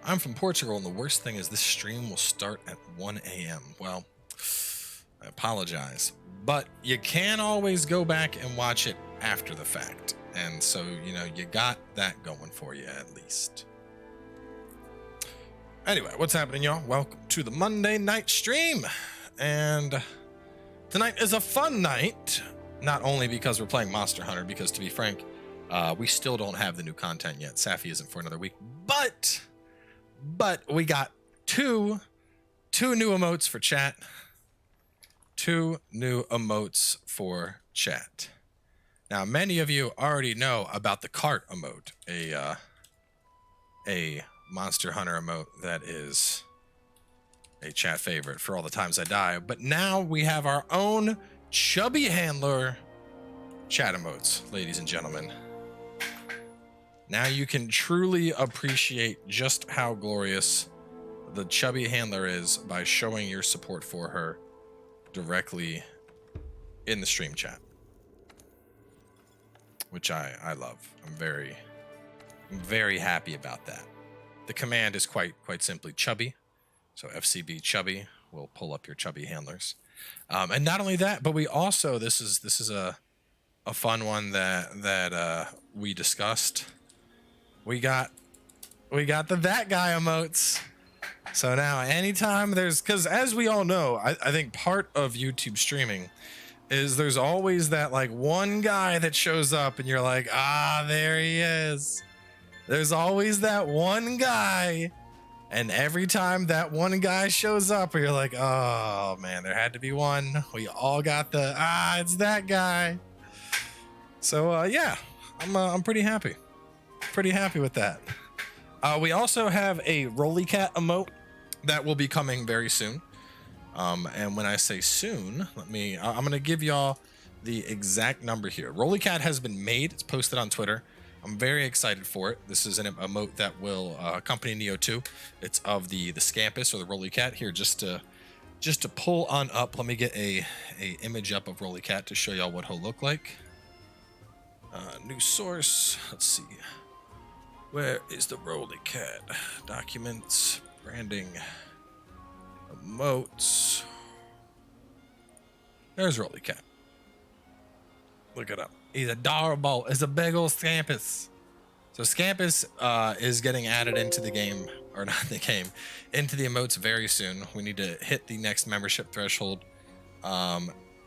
I'm from Portugal, and the worst thing is this stream will start at 1 a.m. Well, I apologize, but you can always go back and watch it after the fact. And so, you know, you got that going for you at least. Anyway, what's happening, y'all? Welcome to the Monday night stream. And tonight is a fun night, not only because we're playing Monster Hunter, because to be frank, we still don't have the new content yet. Safi isn't for another week, but we got two new emotes for chat. Two new emotes for chat. Now, many of you already know about the cart emote, a Monster Hunter emote that is a chat favorite for all the times I die. But now we have our own chubby handler chat emotes, ladies and gentlemen. Now you can truly appreciate just how glorious the chubby handler is by showing your support for her directly in the stream chat, which I love. I'm very happy about that. The command is quite simply chubby, so FCB chubby will pull up your chubby handlers. And not only that, but we also this is a fun one that we discussed. We got the that guy emotes. So now anytime because as we all know, I think part of YouTube streaming is there's always that like one guy that shows up and you're like, ah, there he is. There's always that one guy. And every time that one guy shows up, you're like, oh man, there had to be one. We all got it's that guy. So yeah, I'm pretty happy. Pretty happy with that. We also have a Rolly Cat emote that will be coming very soon. And when I say soon, I'm going to give y'all the exact number here. Rolly Cat has been made. It's posted on Twitter. I'm very excited for it. This is an emote that will accompany Nioh 2. It's of the Scampus or the Rolly Cat. Here, just to pull on up, let me get a image up of Rolly Cat to show y'all what he'll look like. New source. Let's see. Where is the Rolly Cat? Documents, branding, emotes. There's Rolly Cat. Look it up. He's adorable. It's a big old Scampus. So Scampus is getting added into the game, or not the game, into the emotes very soon. We need to hit the next membership threshold.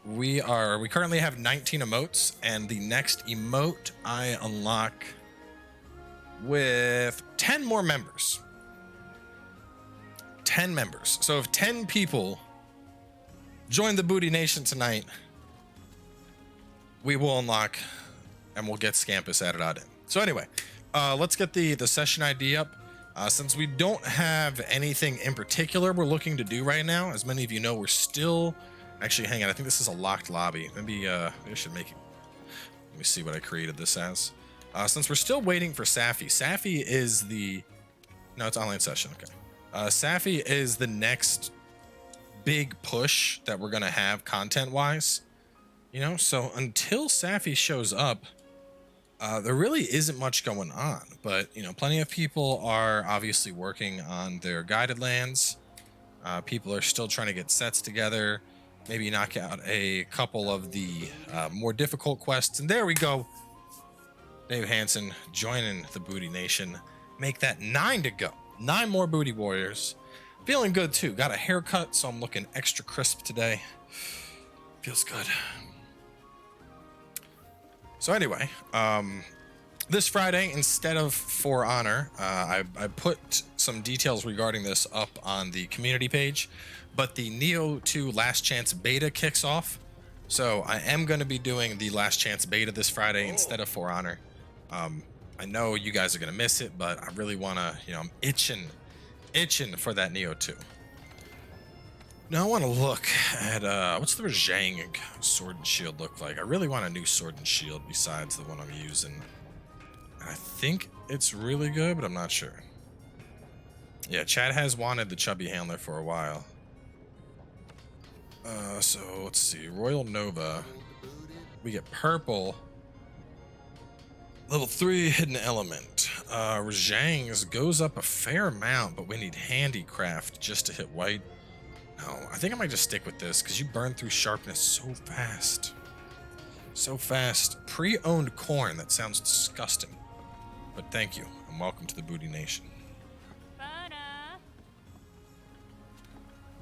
We currently have 19 emotes, and the next emote I unlock with 10 more members. 10 members. So if 10 people join the Booty Nation tonight, we will unlock and we'll get Scampus added on in. So anyway, let's get the session ID up. Since we don't have anything in particular we're looking to do right now, as many of you know, we're still actually, hang on, I think this is a locked lobby. Maybe I should make it. Let me see what I created this as. Since we're still waiting for Safi. Safi is no, it's online session. Okay. Safi is the next big push that we're going to have content wise, you know, so until Safi shows up, there really isn't much going on, but you know, plenty of people are obviously working on their guided lands. People are still trying to get sets together, maybe knock out a couple of the more difficult quests. And there we go. Dave Hansen joining the Booty Nation. Make that 9 to go. 9 more Booty Warriors. Feeling good too. Got a haircut, so I'm looking extra crisp today. Feels good. So anyway, this Friday, instead of For Honor, I put some details regarding this up on the community page, but the Nioh 2 Last Chance Beta kicks off. So I am going to be doing the Last Chance Beta this Friday instead of For Honor. I know you guys are going to miss it, but I really want to, you know, I'm itching for that Nioh 2. Now I want to look at, what's the Rajang sword and shield look like? I really want a new sword and shield besides the one I'm using. I think it's really good, but I'm not sure. Yeah, Chad has wanted the chubby handler for a while. So let's see, Royal Nova. We get purple. Level 3 hidden element. Rajang's goes up a fair amount, but we need handicraft just to hit white. No, I think I might just stick with this because you burn through sharpness so fast. So fast. Pre-owned corn. That sounds disgusting. But thank you, and welcome to the Booty Nation.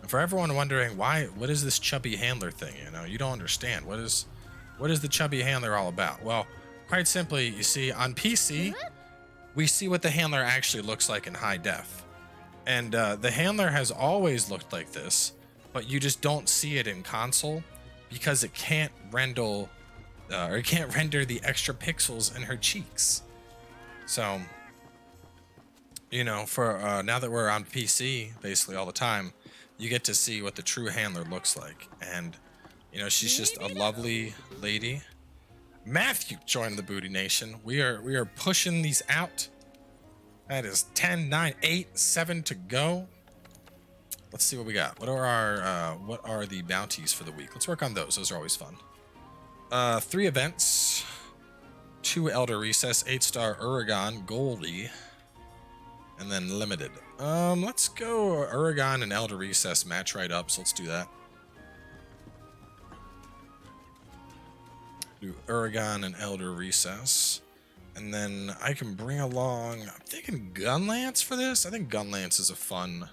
And for everyone wondering what is this chubby handler thing? You know, you don't understand. What is the chubby handler all about? Well, quite simply, you see, on PC, we see what the handler actually looks like in high def. And the handler has always looked like this, but you just don't see it in console because it can't render the extra pixels in her cheeks. So, you know, for now that we're on PC basically all the time, you get to see what the true handler looks like. And, you know, she's just a lovely lady. Matthew joined the Booty Nation. We are pushing these out. That is 10, 9, 8, 7 to go. Let's see what we got. What are the bounties for the week? Let's work on those. Those are always fun. 3 events, 2 Elder Recess, 8-star Uragan, Goldie, and then limited. Let's go Uragan and Elder Recess match right up. So let's do that. Do Uragan and Elder Recess. And then I can bring along, I'm thinking Gunlance for this. I think Gunlance is a fun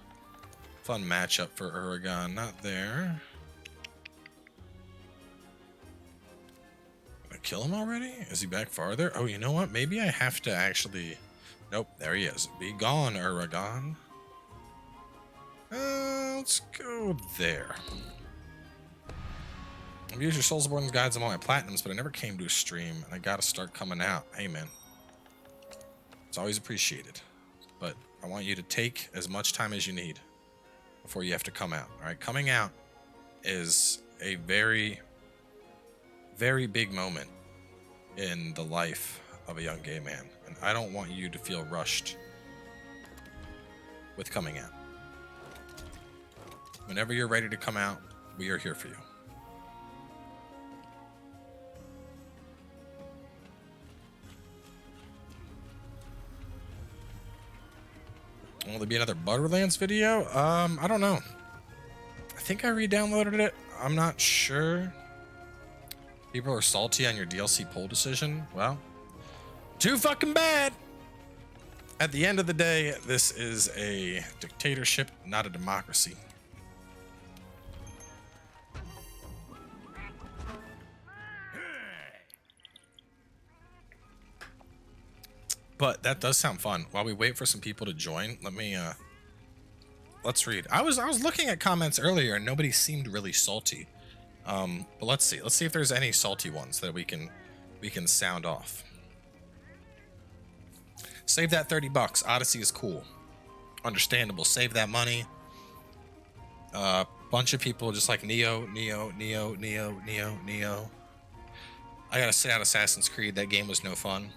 matchup for Uragan. Not there. Did I kill him already? Is he back farther? Oh, you know what? Maybe I have to actually... Nope, there he is. Be gone, Uragan. Let's go there. I've used your Soulsborne guides on all my platinums, but I never came to a stream, and I gotta start coming out. Hey, man. It's always appreciated. But I want you to take as much time as you need before you have to come out. All right? Coming out is a very, very big moment in the life of a young gay man. And I don't want you to feel rushed with coming out. Whenever you're ready to come out, we are here for you. Will there be another Borderlands video? I don't know. I think I re-downloaded it. I'm not sure. People are salty on your DLC poll decision. Well, too fucking bad. At the end of the day, this is a dictatorship, not a democracy. But that does sound fun. While we wait for some people to join, let's read. I was looking at comments earlier and nobody seemed really salty. But let's see. Let's see if there's any salty ones that we can sound off. Save that $30. Odyssey is cool. Understandable. Save that money. Bunch of people just like Nioh. I gotta sit out Assassin's Creed. That game was no fun.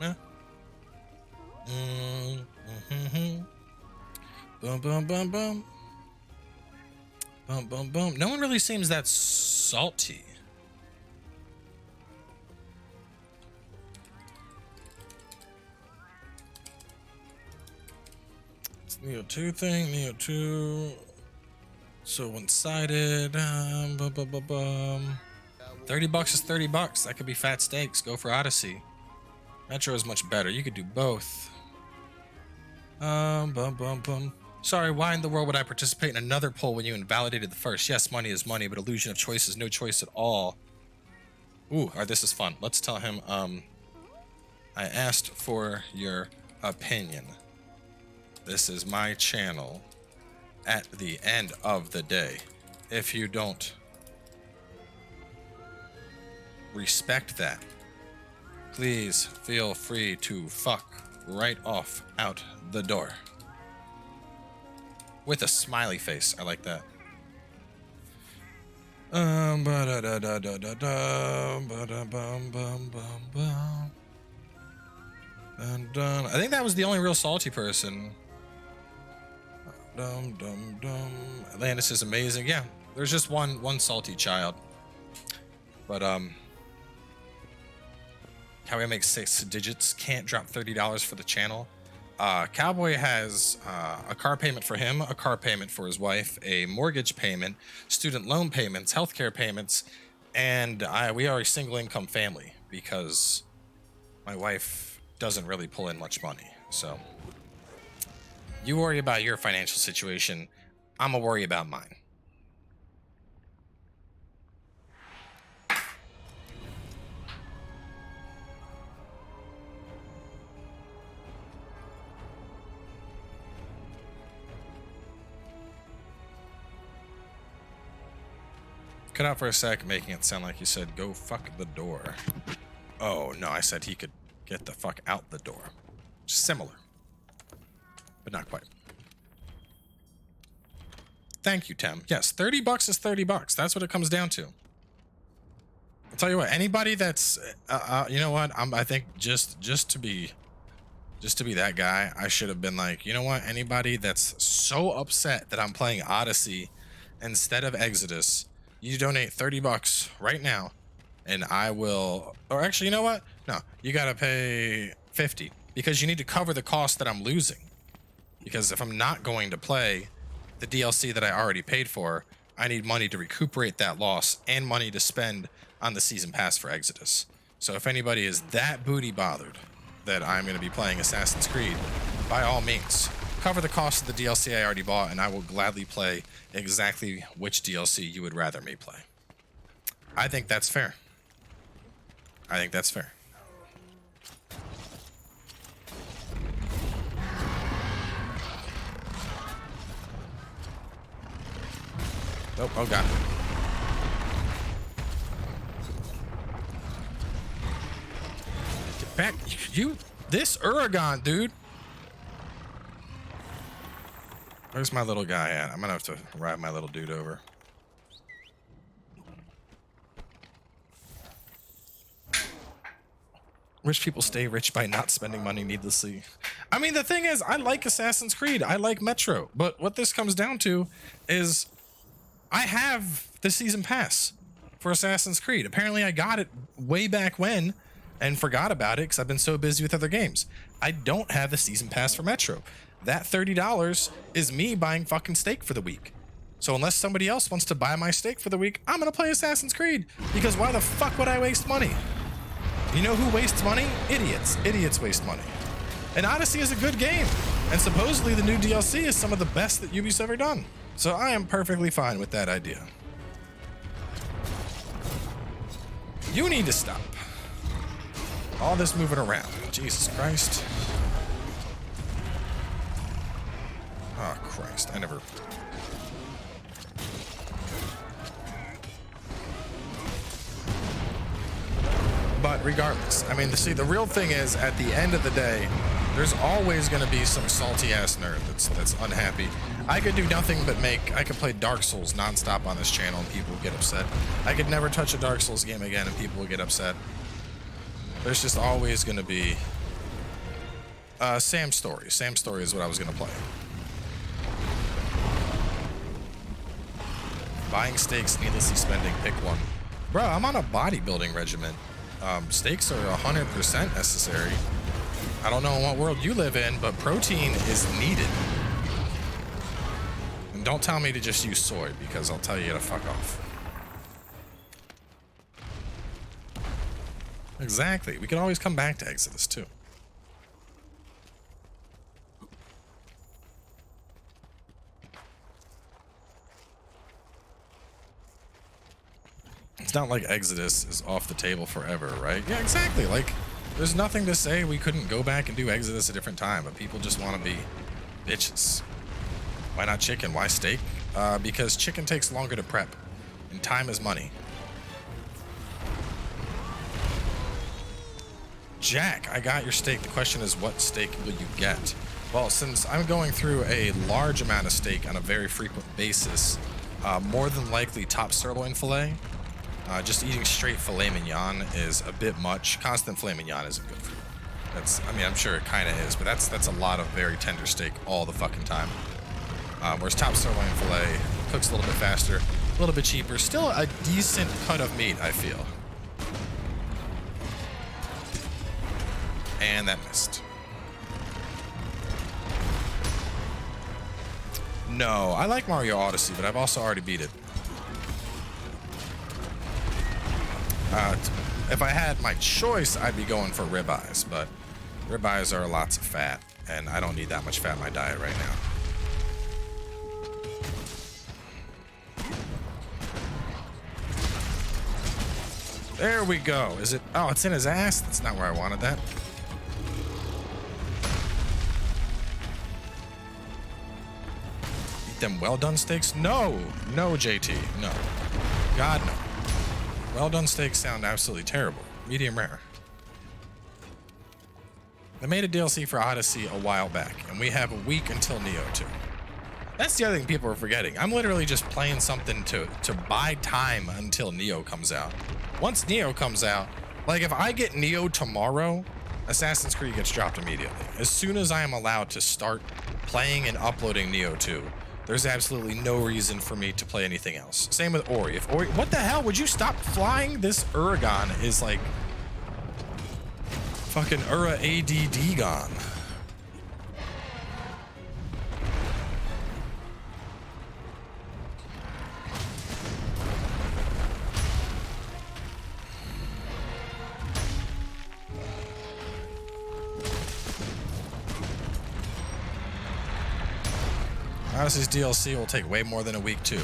Eh. Boom, boom, boom, boom. Boom, boom, boom. No one really seems that salty. It's Nioh 2 thing, Nioh 2. So one-sided. $30 is $30. That could be fat steaks. Go for Odyssey. Metro is much better. You could do both. Sorry, why in the world would I participate in another poll when you invalidated the first? Yes, money is money, but illusion of choice is no choice at all. Ooh, alright, this is fun. Let's tell him, I asked for your opinion. This is my channel at the end of the day. If you don't respect that, please feel free to fuck right off out the door. With a smiley face. I like that. I think that was the only real salty person. Atlantis is amazing. Yeah, there's just one salty child. But Cowboy makes 6 digits, can't drop $30 for the channel. Cowboy has a car payment for him, a car payment for his wife, a mortgage payment, student loan payments, healthcare payments, and we are a single income family because my wife doesn't really pull in much money. So you worry about your financial situation, I'm gonna worry about mine. Cut out for a sec, making it sound like you said, go fuck the door. Oh, no, I said he could get the fuck out the door. Similar, but not quite. Thank you, Tim. Yes, 30 bucks is 30 bucks. That's what it comes down to. I'll tell you what, anybody that's, you know what? I think just to be that guy, I should have been like, you know what? Anybody that's so upset that I'm playing Odyssey instead of Exodus, you donate 30 bucks right now and I will, or actually, you know what? No, you got to pay 50 because you need to cover the cost that I'm losing. Because if I'm not going to play the DLC that I already paid for, I need money to recuperate that loss and money to spend on the season pass for Exodus. So if anybody is that booty bothered that I'm going to be playing Assassin's Creed, by all means, cover the cost of the DLC I already bought, and I will gladly play exactly which DLC you would rather me play. I think that's fair. I think that's fair. Oh, oh god. Get back. You, this Uragon, dude. Where's my little guy at? I'm gonna have to ride my little dude over. Rich people stay rich by not spending money needlessly. I mean, the thing is, I like Assassin's Creed. I like Metro. But what this comes down to is I have the season pass for Assassin's Creed. Apparently, I got it way back when and forgot about it because I've been so busy with other games. I don't have the season pass for Metro. That $30 is me buying fucking steak for the week. So unless somebody else wants to buy my steak for the week, I'm gonna play Assassin's Creed. Because why the fuck would I waste money? You know who wastes money? Idiots. Idiots waste money. And Odyssey is a good game. And supposedly the new DLC is some of the best that Ubisoft's ever done. So I am perfectly fine with that idea. You need to stop. All this moving around. Jesus Christ. Oh, Christ. I never... But regardless, I mean, see, the real thing is, at the end of the day, there's always going to be some salty-ass nerd that's unhappy. I could do nothing but I could play Dark Souls nonstop on this channel and people would get upset. I could never touch a Dark Souls game again and people would get upset. There's just always going to be... Sam's Story. Sam's Story is what I was going to play. Buying steaks, needlessly spending, pick one. Bro, I'm on a bodybuilding regimen. Steaks are 100% necessary. I don't know in what world you live in, but protein is needed. And don't tell me to just use soy, because I'll tell you to fuck off. Exactly. We can always come back to Exodus, too. It's not like Exodus is off the table forever, right? Yeah, exactly. Like, there's nothing to say we couldn't go back and do Exodus a different time, but people just want to be bitches. Why not chicken? Why steak? Because chicken takes longer to prep, and time is money. Jack, I got your steak. The question is, what steak will you get? Well, since I'm going through a large amount of steak on a very frequent basis, more than likely top sirloin filet. Just eating straight filet mignon is a bit much. Constant filet mignon isn't good for you. That's, I mean, I'm sure it kind of is, but that's a lot of very tender steak all the fucking time. Whereas top sirloin filet cooks a little bit faster, a little bit cheaper, still a decent cut of meat, I feel. And that missed. No, I like Mario Odyssey, but I've also already beat it. If I had my choice, I'd be going for ribeyes, but ribeyes are lots of fat, and I don't need that much fat in my diet right now. There we go. Is it? Oh, it's in his ass? That's not where I wanted that. Eat them well-done steaks? No. No, JT. No. God, no. Well-done steaks sound absolutely terrible. Medium rare. They made a DLC for Odyssey a while back, and we have a week until Nioh 2. That's the other thing people are forgetting. I'm literally just playing something to buy time until Nioh comes out. Once Nioh comes out, like if I get Nioh tomorrow, Assassin's Creed gets dropped immediately. As soon as I am allowed to start playing and uploading Nioh 2, there's absolutely no reason for me to play anything else. Same with Ori. If Ori, what the hell? Would you stop flying? This Uragon is like fucking Ura ADD gone. Odyssey's DLC will take way more than a week too.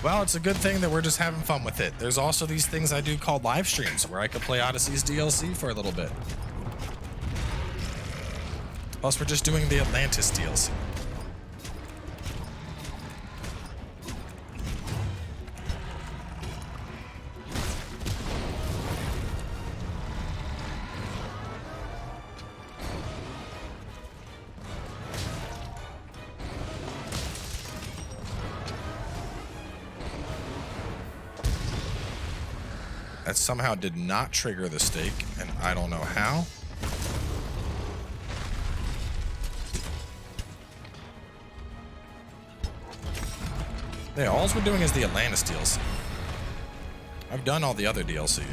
Well, it's a good thing that we're just having fun with it. There's also these things I do called live streams where I could play Odyssey's DLC for a little bit. Plus, we're just doing the Atlantis DLC. That somehow did not trigger the stake, and I don't know how. Yeah, all we're doing is the Atlantis DLC. I've done all the other DLC.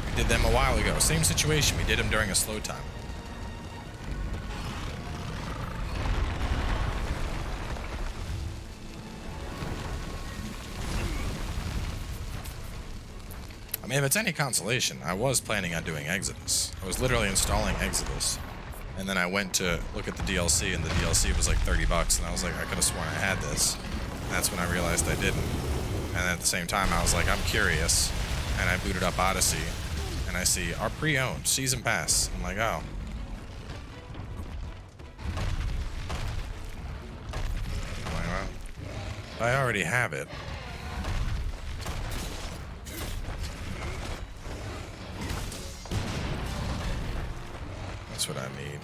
We did them a while ago. Same situation. We did them during a slow time. I mean, if it's any consolation, I was planning on doing Exodus. I was literally installing Exodus. And then I went to look at the DLC, and the DLC was like 30 bucks, and I was like, I could have sworn I had this. And that's when I realized I didn't. And at the same time, I was like, I'm curious. And I booted up Odyssey, and I see our pre-owned season pass. I'm like, oh. I'm like, well, I already have it. That's what I need.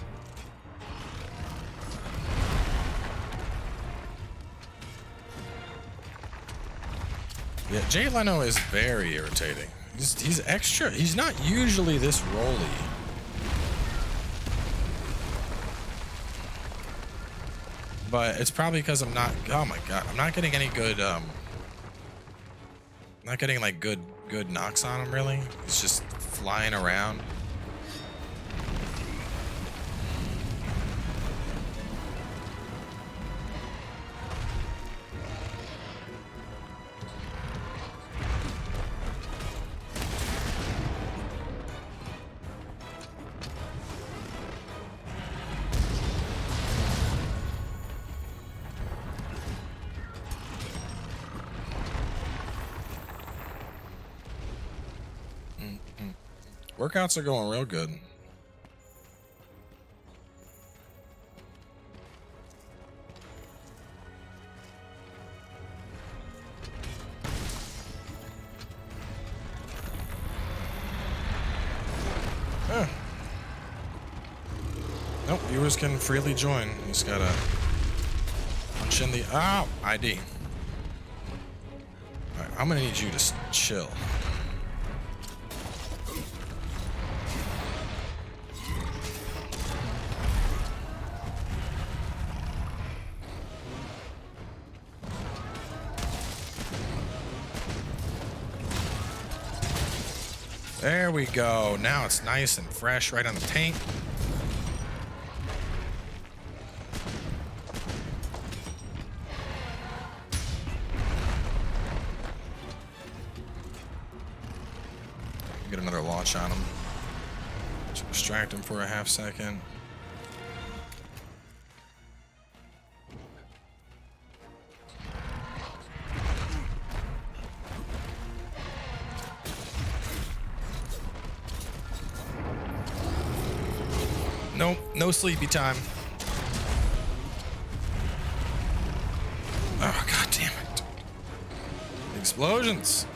Yeah, Jay Leno is very irritating. He's extra. He's not usually this roly. But it's probably because I'm not. Oh my god, I'm not getting any good. Not getting like good knocks on him really. He's just flying around. Workouts are going real good. Nope, viewers can freely join. You just gotta punch in the ID. Alright, I'm gonna need you to chill. There we go. Now it's nice and fresh right on the taint. Get another launch on him. Just distract him for a half second. Nope, no sleepy time. Oh, god damn it. Explosions.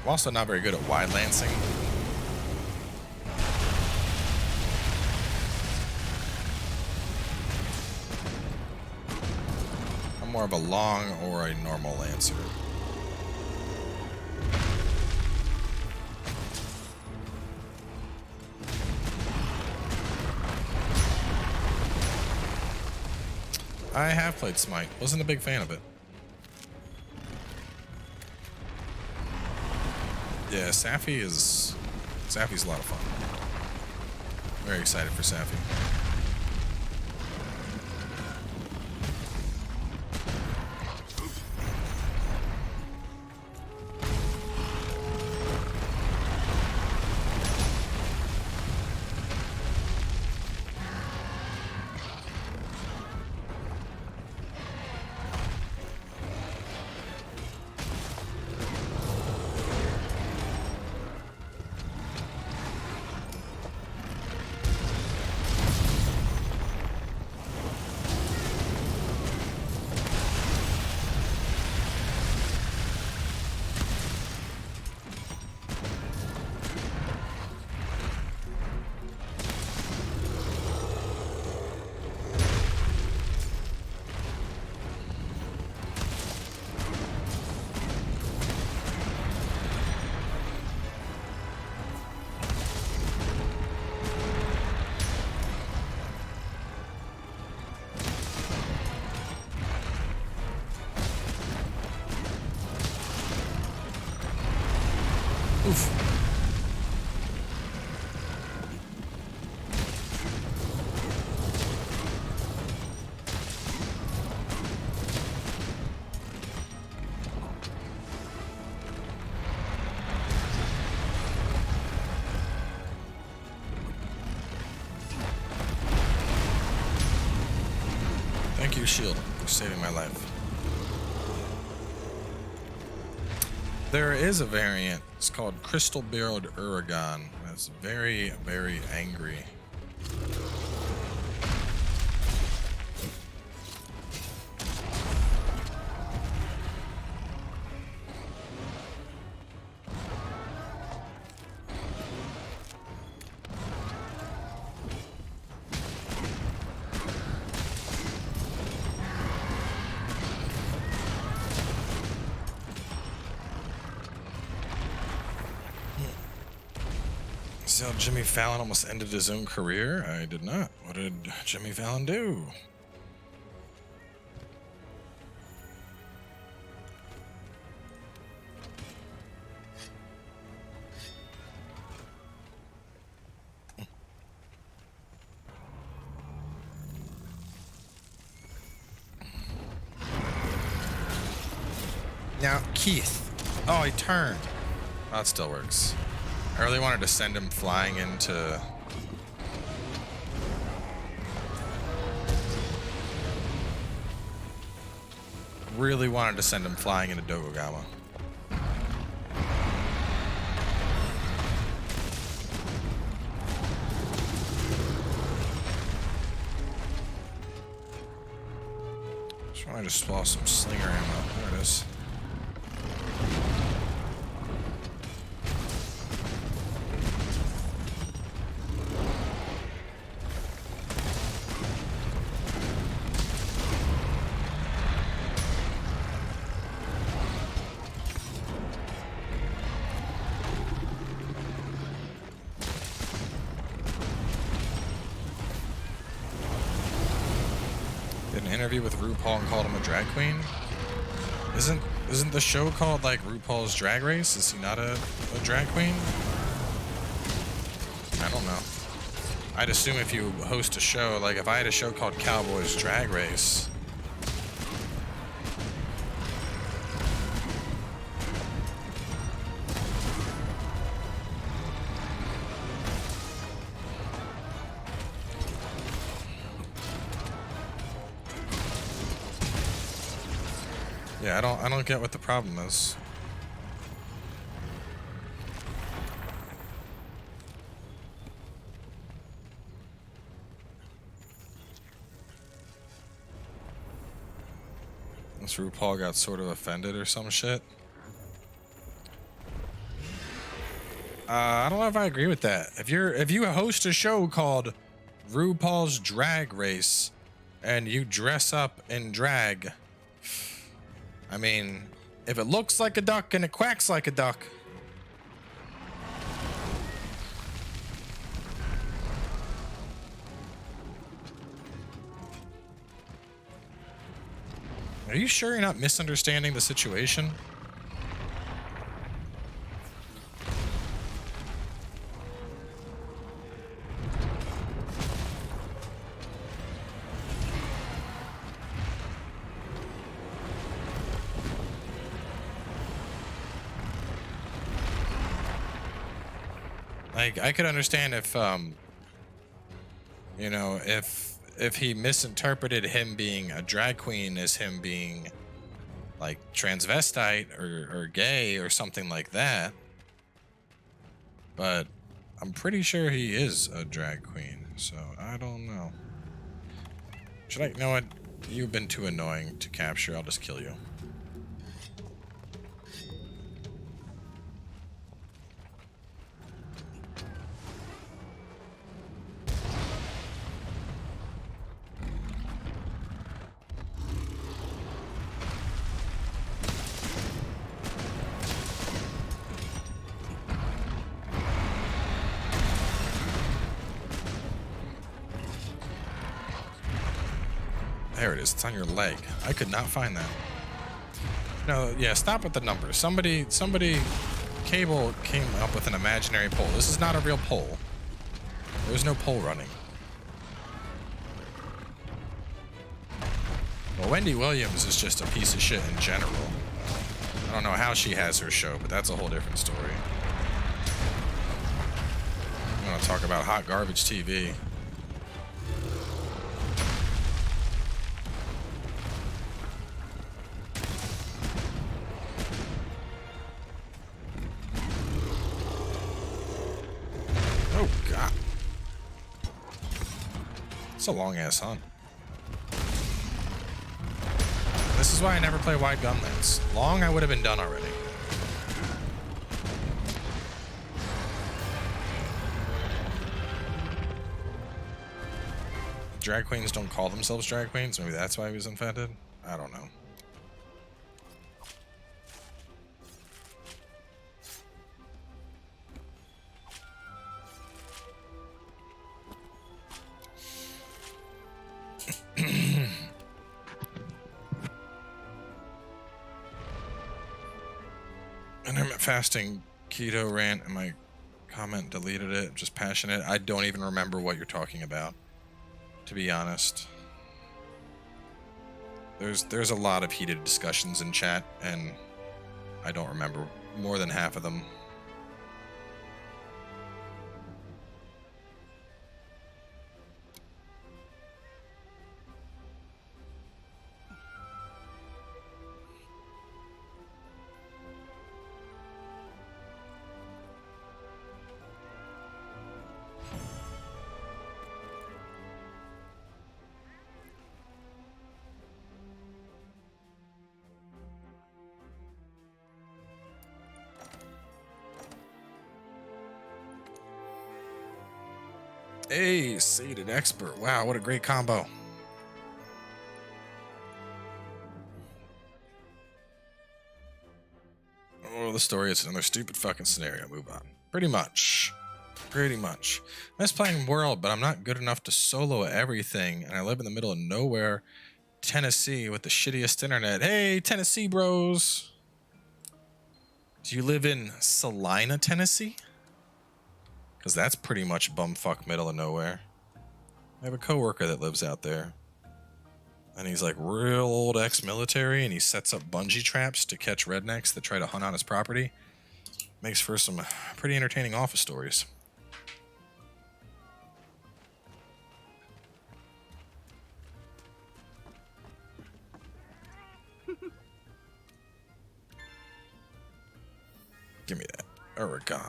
I'm also not very good at wide lancing. I'm more of a long or a normal lancer. I have played Smite. Wasn't a big fan of it. Yeah, Sapphi's a lot of fun. Very excited for Sapphi. Oof. Thank you, Shield, for saving my life. There is a variant. It's called Crystal Barreled Uragan. That's very, very angry. So Jimmy Fallon almost ended his own career? I did not. What did Jimmy Fallon do? Now, Keith. Oh, he turned. Oh, that still works. I really wanted to send him flying into... Really wanted to send him flying into Dogogama. Just want to just swallow some slinger ammo. There it is. interview with RuPaul and called him a drag queen? Isn't the show called like RuPaul's Drag Race? Is he not a drag queen? I don't know. I'd assume if you host a show, like if I had a show called Cowboy's Drag Race. Yeah, I don't get what the problem is. This RuPaul got sort of offended or some shit. I don't know if I agree with that. If you host a show called RuPaul's Drag Race and you dress up in drag, I mean, if it looks like a duck and it quacks like a duck, are you sure you're not misunderstanding the situation? Like, I could understand if, you know, if he misinterpreted him being a drag queen as him being like transvestite or gay or something like that. But I'm pretty sure he is a drag queen, so I don't know. Should I, you know what? You've been too annoying to capture. I'll just kill you. There it is. It's on your leg. I could not find that. No, yeah, stop with the numbers. Somebody, Cable came up with an imaginary pole. This is not a real pole. There's no pole running. Well, Wendy Williams is just a piece of shit in general. I don't know how she has her show, but that's a whole different story. I'm gonna talk about hot garbage TV. It's a long ass hunt. This is why I never play wide gun lens. Long, I would have been done already. Drag queens don't call themselves drag queens. Maybe that's why he was offended. I don't know. Intermittent fasting keto rant and my comment deleted it. Just passionate. I don't even remember what you're talking about, to be honest. There's a lot of heated discussions in chat and I don't remember more than half of them. Hey, Sated Expert. Wow, what a great combo. Oh, the story is another stupid fucking scenario. Move on. Pretty much. Pretty much. I miss playing World, but I'm not good enough to solo everything, and I live in the middle of nowhere Tennessee with the shittiest internet. Hey, Tennessee bros. Do you live in Salina, Tennessee? Because that's pretty much bumfuck middle of nowhere. I have a coworker that lives out there. And he's like real old ex-military, and he sets up bungee traps to catch rednecks that try to hunt on his property. Makes for some pretty entertaining office stories. Give me that. Oregon.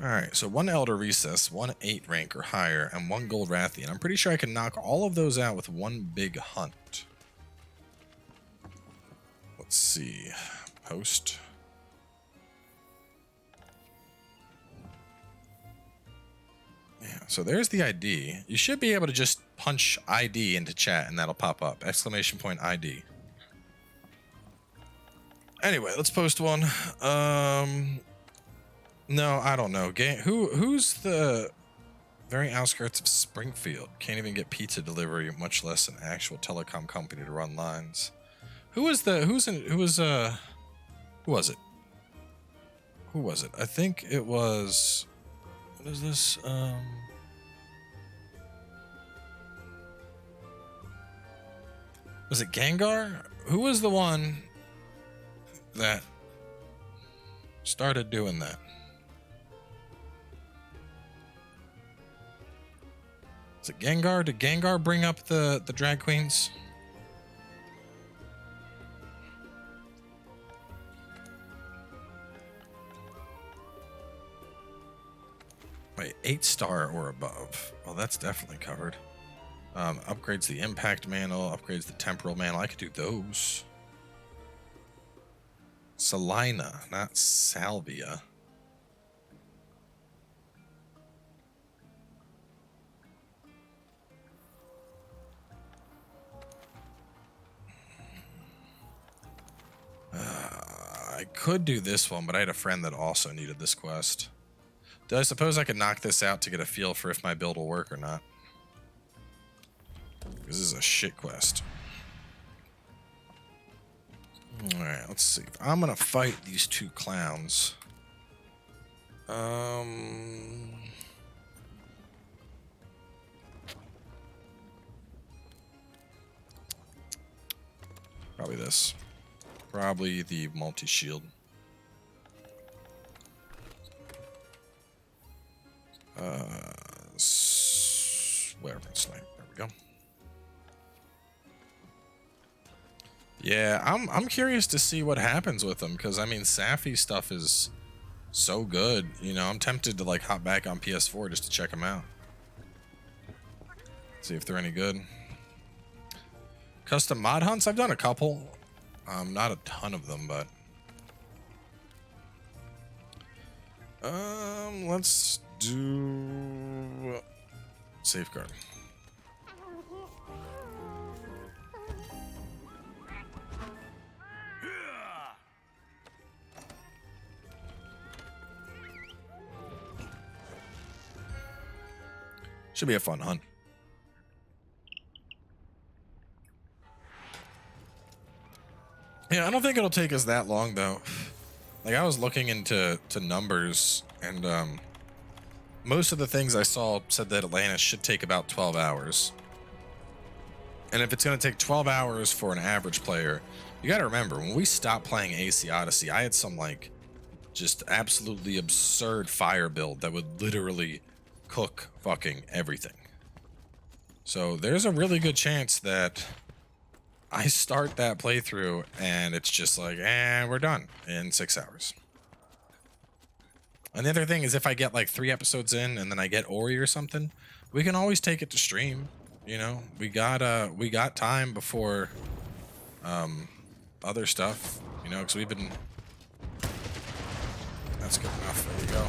Alright, so 1 Elder Recess, 1 8 rank or higher, and 1 Gold Rathian. I'm pretty sure I can knock all of those out with 1 big hunt. Let's see. Post. Yeah, so there's the ID. You should be able to just punch ID into chat and that'll pop up. Exclamation point ID. Anyway, let's post one. No, I don't know. Who's the very outskirts of Springfield? Can't even get pizza delivery, much less an actual telecom company to run lines. Who was it? Who was it? I think it was. What is this? Was it Gengar? Who was the one that started doing that? Is it Gengar? Did Gengar bring up the drag queens? Wait, 8-star or above. Well, that's definitely covered. Upgrades the impact mantle, upgrades the temporal mantle. I could do those. Salina, not Salvia. I could do this one, but I had a friend that also needed this quest. Do I suppose I could knock this out to get a feel for if my build will work or not? This is a shit quest. Alright, let's see. I'm gonna fight these 2 clowns. Probably this. Probably the multi-shield. Whatever, snipe. There we go. Yeah, I'm curious to see what happens with them, because I mean, Safi stuff is so good. You know, I'm tempted to like hop back on PS4 just to check them out. See if they're any good. Custom mod hunts, I've done a couple. Not a ton of them, but let's do safeguard. Should be a fun hunt. Yeah, I don't think it'll take us that long though. Like I was looking into numbers, and most of the things I saw said that Atlantis should take about 12 hours. And if it's going to take 12 hours for an average player, you got to remember, when we stopped playing AC Odyssey, I had some like just absolutely absurd fire build that would literally cook fucking everything. So there's a really good chance that I start that playthrough and it's just like, we're done in 6 hours. And the other thing is, if I get like 3 episodes in and then I get Ori or something, we can always take it to stream. You know, we got time before other stuff, you know, because we've been. That's good enough. There you go.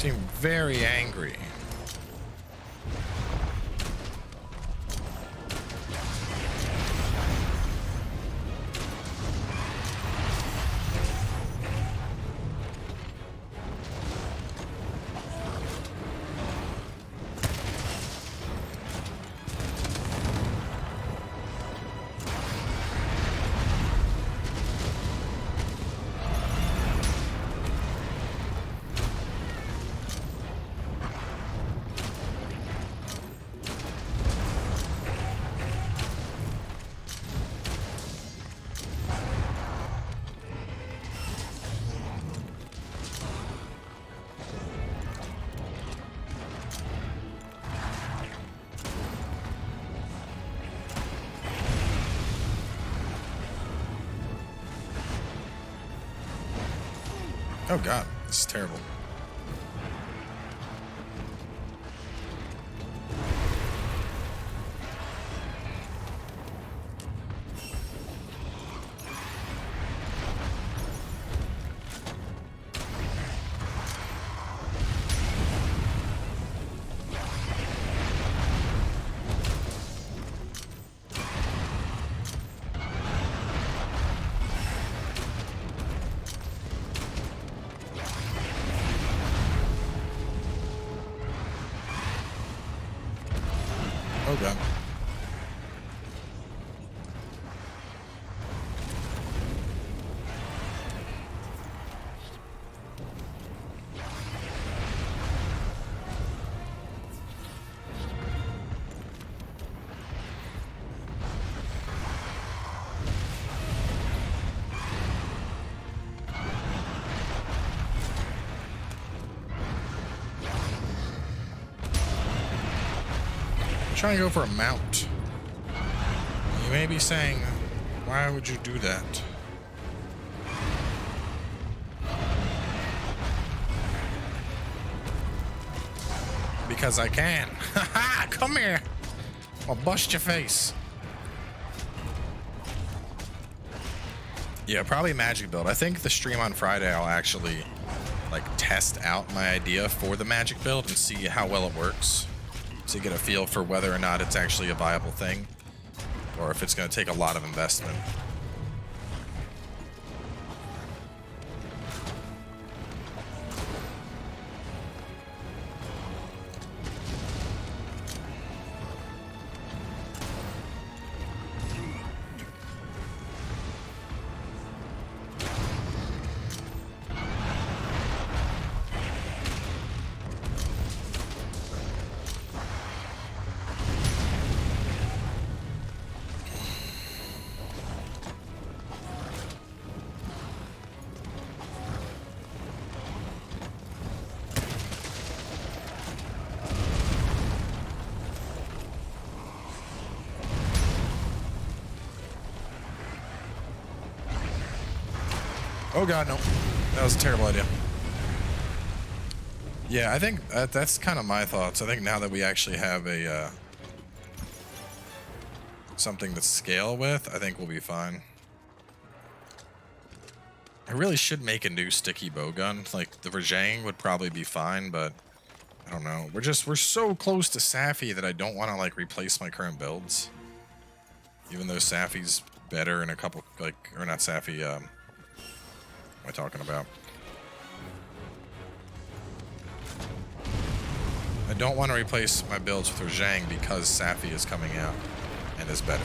seem very angry. Oh god, this is terrible. Oh god. Trying to go for a mount. You may be saying, why would you do that? Because I can. Haha, come here. I'll bust your face. Yeah, probably magic build. I think the stream on Friday I'll actually like test out my idea for the magic build and see how well it works. So you get a feel for whether or not it's actually a viable thing, or if it's going to take a lot of investment. Oh god, no. That was a terrible idea. Yeah, I think that's kind of my thoughts. I think now that we actually have a something to scale with, I think we'll be fine. I really should make a new sticky bow gun. Like, the Rajang would probably be fine, but I don't know. We're so close to Safi that I don't want to, like, replace my current builds. Even though Safi's better in a couple, like, or not Safi, what am I talking about? I don't want to replace my builds with Rajang because Safi is coming out and is better.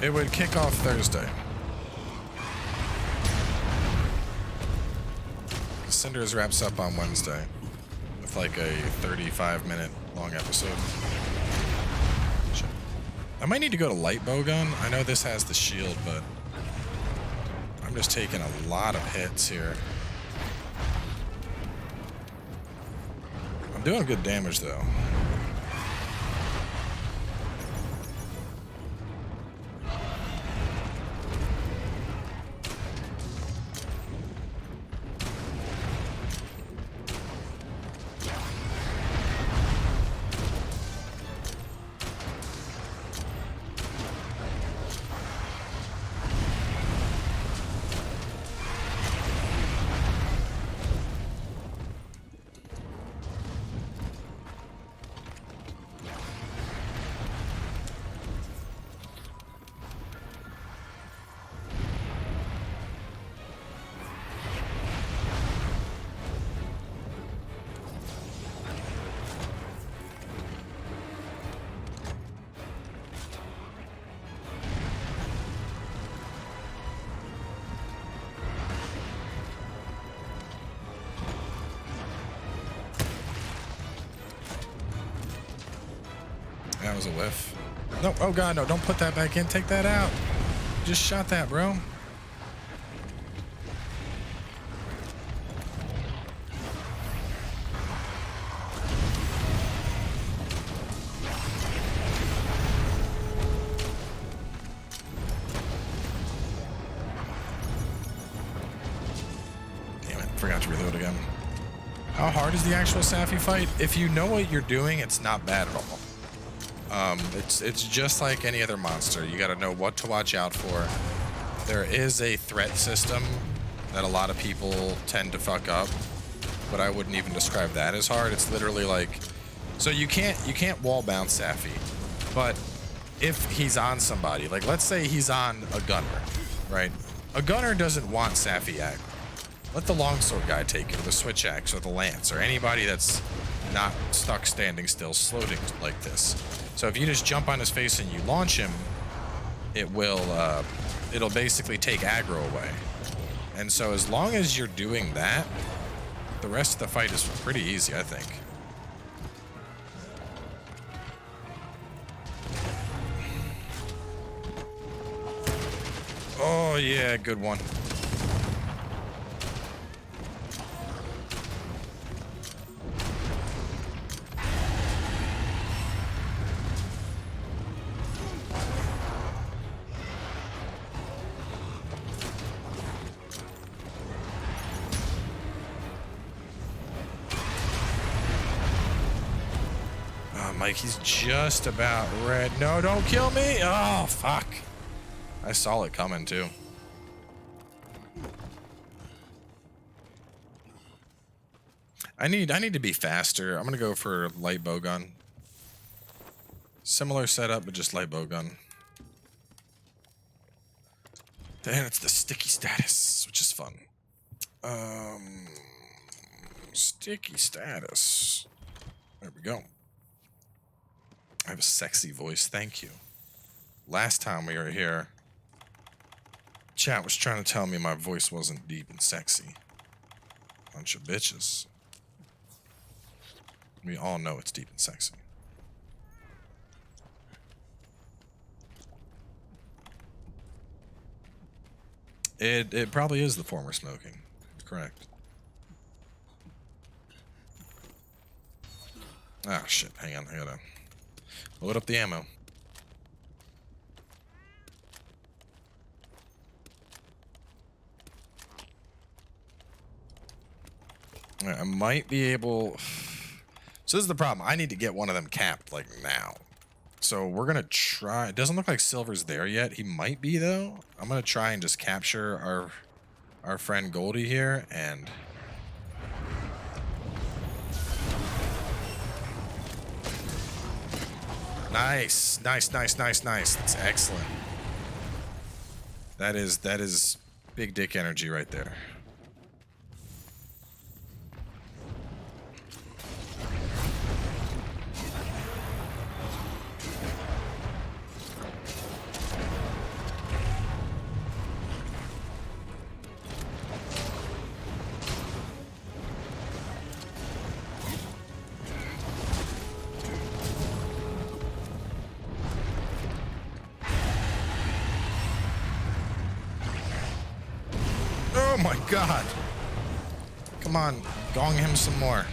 It would kick off Thursday. Cinders wraps up on Wednesday with like a 35-minute long episode. I might need to go to light bowgun. I know this has the shield, but I'm just taking a lot of hits here. I'm doing good damage though. That was a whiff. No, oh god, no, don't put that back in. Take that out. Just shot that, bro. Damn it, forgot to reload again. How hard is the actual Safi fight? If you know what you're doing, it's not bad at all. It's just like any other monster. You gotta know what to watch out for. There is a threat system that a lot of people tend to fuck up, but I wouldn't even describe that as hard. It's literally like, so you can't wall bounce Safi, but if he's on somebody, like let's say he's on a gunner, right? A gunner doesn't want Safi aggro. Let the longsword guy take it, or the switch axe, or the lance, or anybody that's not stuck standing still, floating like this. So if you just jump on his face and you launch him, it'll basically take aggro away. And so as long as you're doing that, the rest of the fight is pretty easy, I think. Oh yeah, good one. Mike, he's just about red. No, don't kill me. Oh, fuck. I saw it coming, too. I need to be faster. I'm going to go for light bowgun. Similar setup, but just light bowgun. Then it's the sticky status, which is fun. Sticky status. There we go. I have a sexy voice, thank you. Last time we were here, chat was trying to tell me my voice wasn't deep and sexy. Bunch of bitches. We all know it's deep and sexy. It probably is the former smoking. Correct. Ah, shit, hang on, I gotta load up the ammo. Right, I might be able... So this is the problem. I need to get one of them capped, like, now. So we're gonna try... It doesn't look like Silver's there yet. He might be, though. I'm gonna try and just capture our friend Goldie here, and... Nice, nice, nice, nice, nice. That's excellent. That is big dick energy right there. my god. Come on, gong him some more.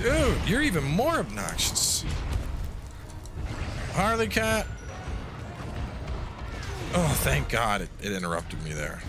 Dude, you're even more obnoxious. Harley cat. Oh, thank God it interrupted me there.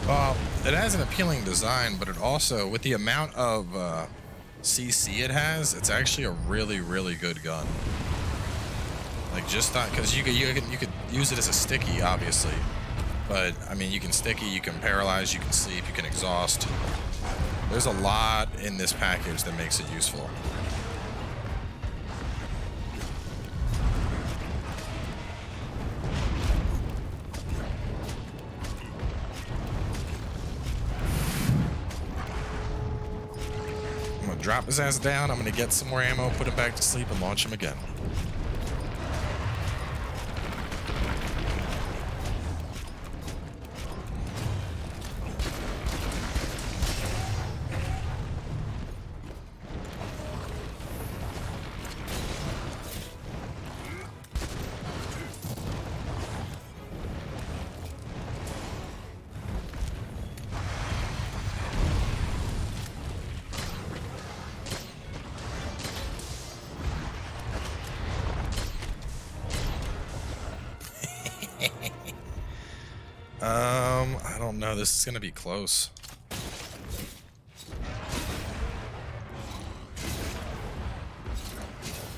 Well, it has an appealing design, but it also, with the amount of CC it has, it's actually a really, really good gun. Like, just not because you could use it as a sticky, obviously, but I mean, you can sticky, you can paralyze, you can sleep, you can exhaust. There's a lot in this package that makes it useful. Drop his ass down. I'm gonna get some more ammo, put him back to sleep, and launch him again. I don't know. This is gonna be close.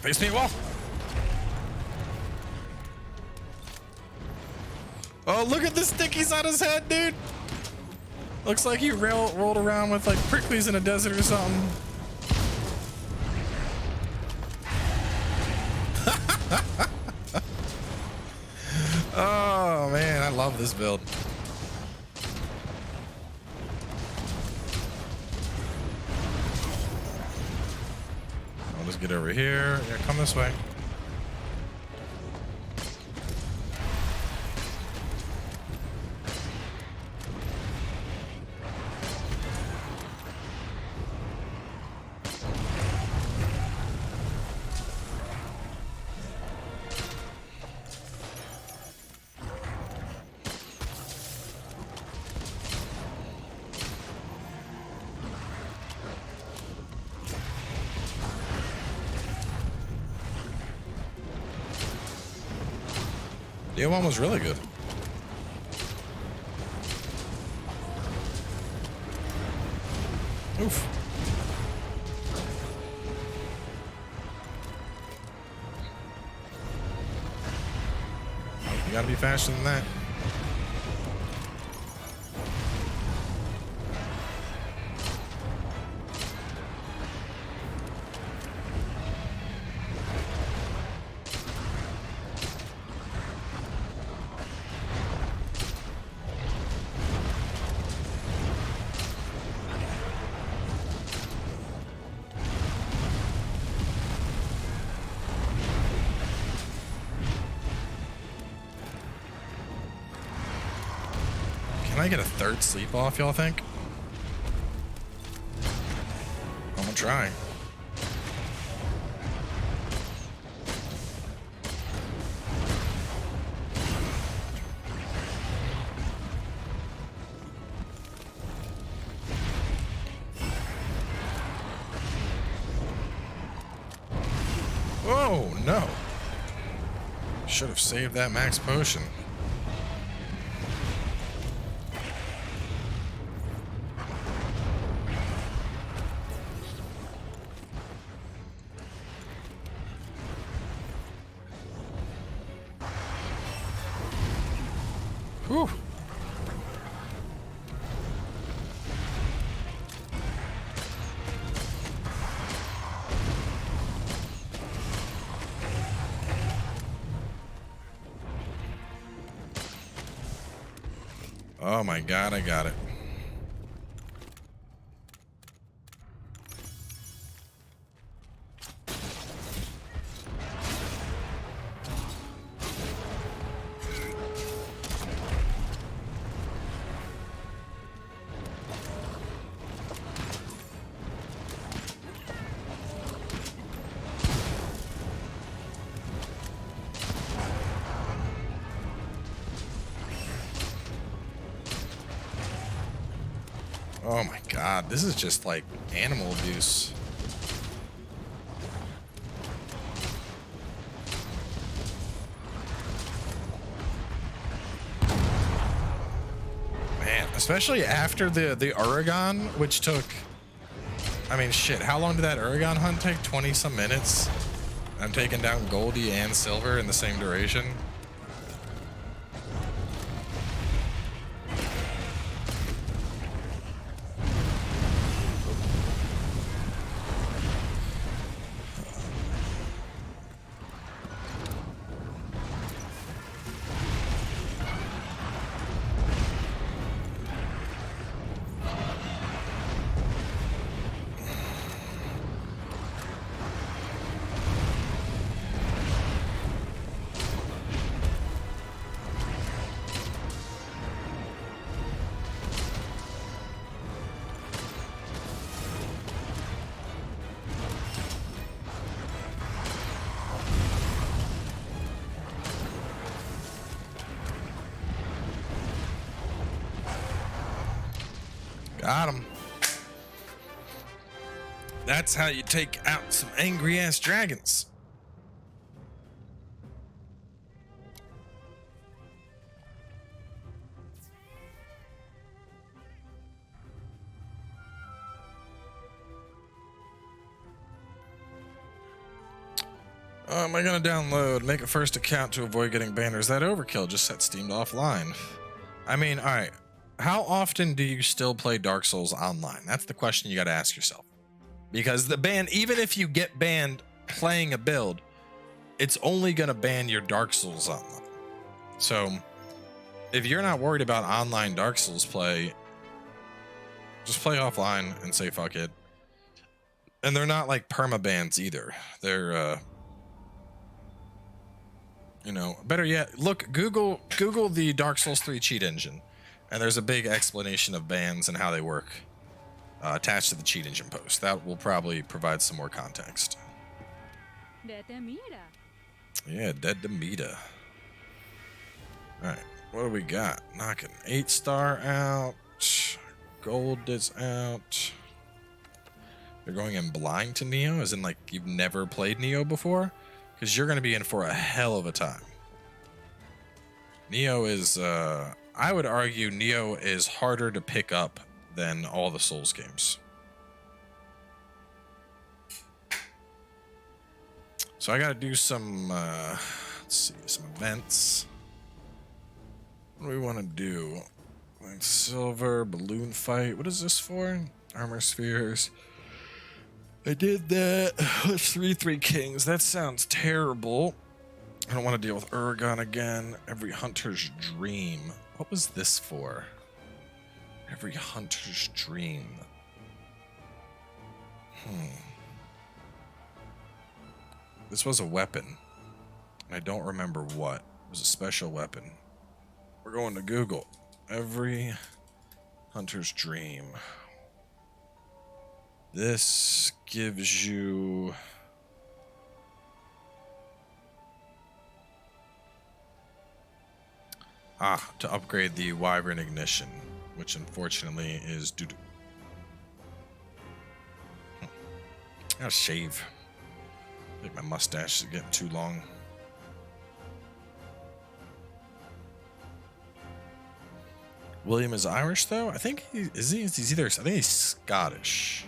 Face me, wall. Oh, look at the stickies on his head, dude. Looks like he rolled around with like pricklies in a desert or something. Oh man, I love this build. I'll just get over here. Yeah, come this way. Nioh 1 was really good. Oof. You gotta be faster than that. Can I get a third sleep off, y'all think? I'm gonna try. Oh, no. Should have saved that max potion. Whew. Oh my god, I got it. Oh my god, this is just like animal abuse. Man, especially after the Oregon, which took, I mean shit, how long did that Oregon hunt take? 20 some minutes? I'm taking down Goldie and Silver in the same duration. Got him. That's how you take out some angry ass dragons. Am I gonna download? Make a first account to avoid getting banned, or is that overkill? Just set Steam to offline. I mean, all right. How often do you still play Dark Souls online? That's the question you got to ask yourself. Because the ban, even if you get banned playing a build, it's only going to ban your Dark Souls online. So if you're not worried about online Dark Souls play, just play offline and say fuck it. And they're not like perma bans either. They're, you know, better yet, look, Google the Dark Souls 3 cheat engine. And there's a big explanation of bans and how they work attached to the cheat engine post. That will probably provide some more context. Yeah, dead to Mita. Alright, what do we got? Knocking 8-star out. Gold is out. You're going in blind to Nioh, as in like you've never played Nioh before? Because you're going to be in for a hell of a time. Nioh is, I would argue Nioh is harder to pick up than all the Souls games. So I gotta do some, let's see, some events. What do we want to do? Like silver, balloon fight. What is this for? Armor spheres. I did that. 3 kings. That sounds terrible. I don't want to deal with Urgon again. Every hunter's dream. What was this for? Every hunter's dream. This was a weapon. I don't remember what. It was a special weapon. We're going to Google. Every hunter's dream. This gives you... to upgrade the Wyvern Ignition, which unfortunately is doo-doo. I gotta shave. I think my mustache is getting too long. William is Irish, though? I think he's either... I think he's Scottish.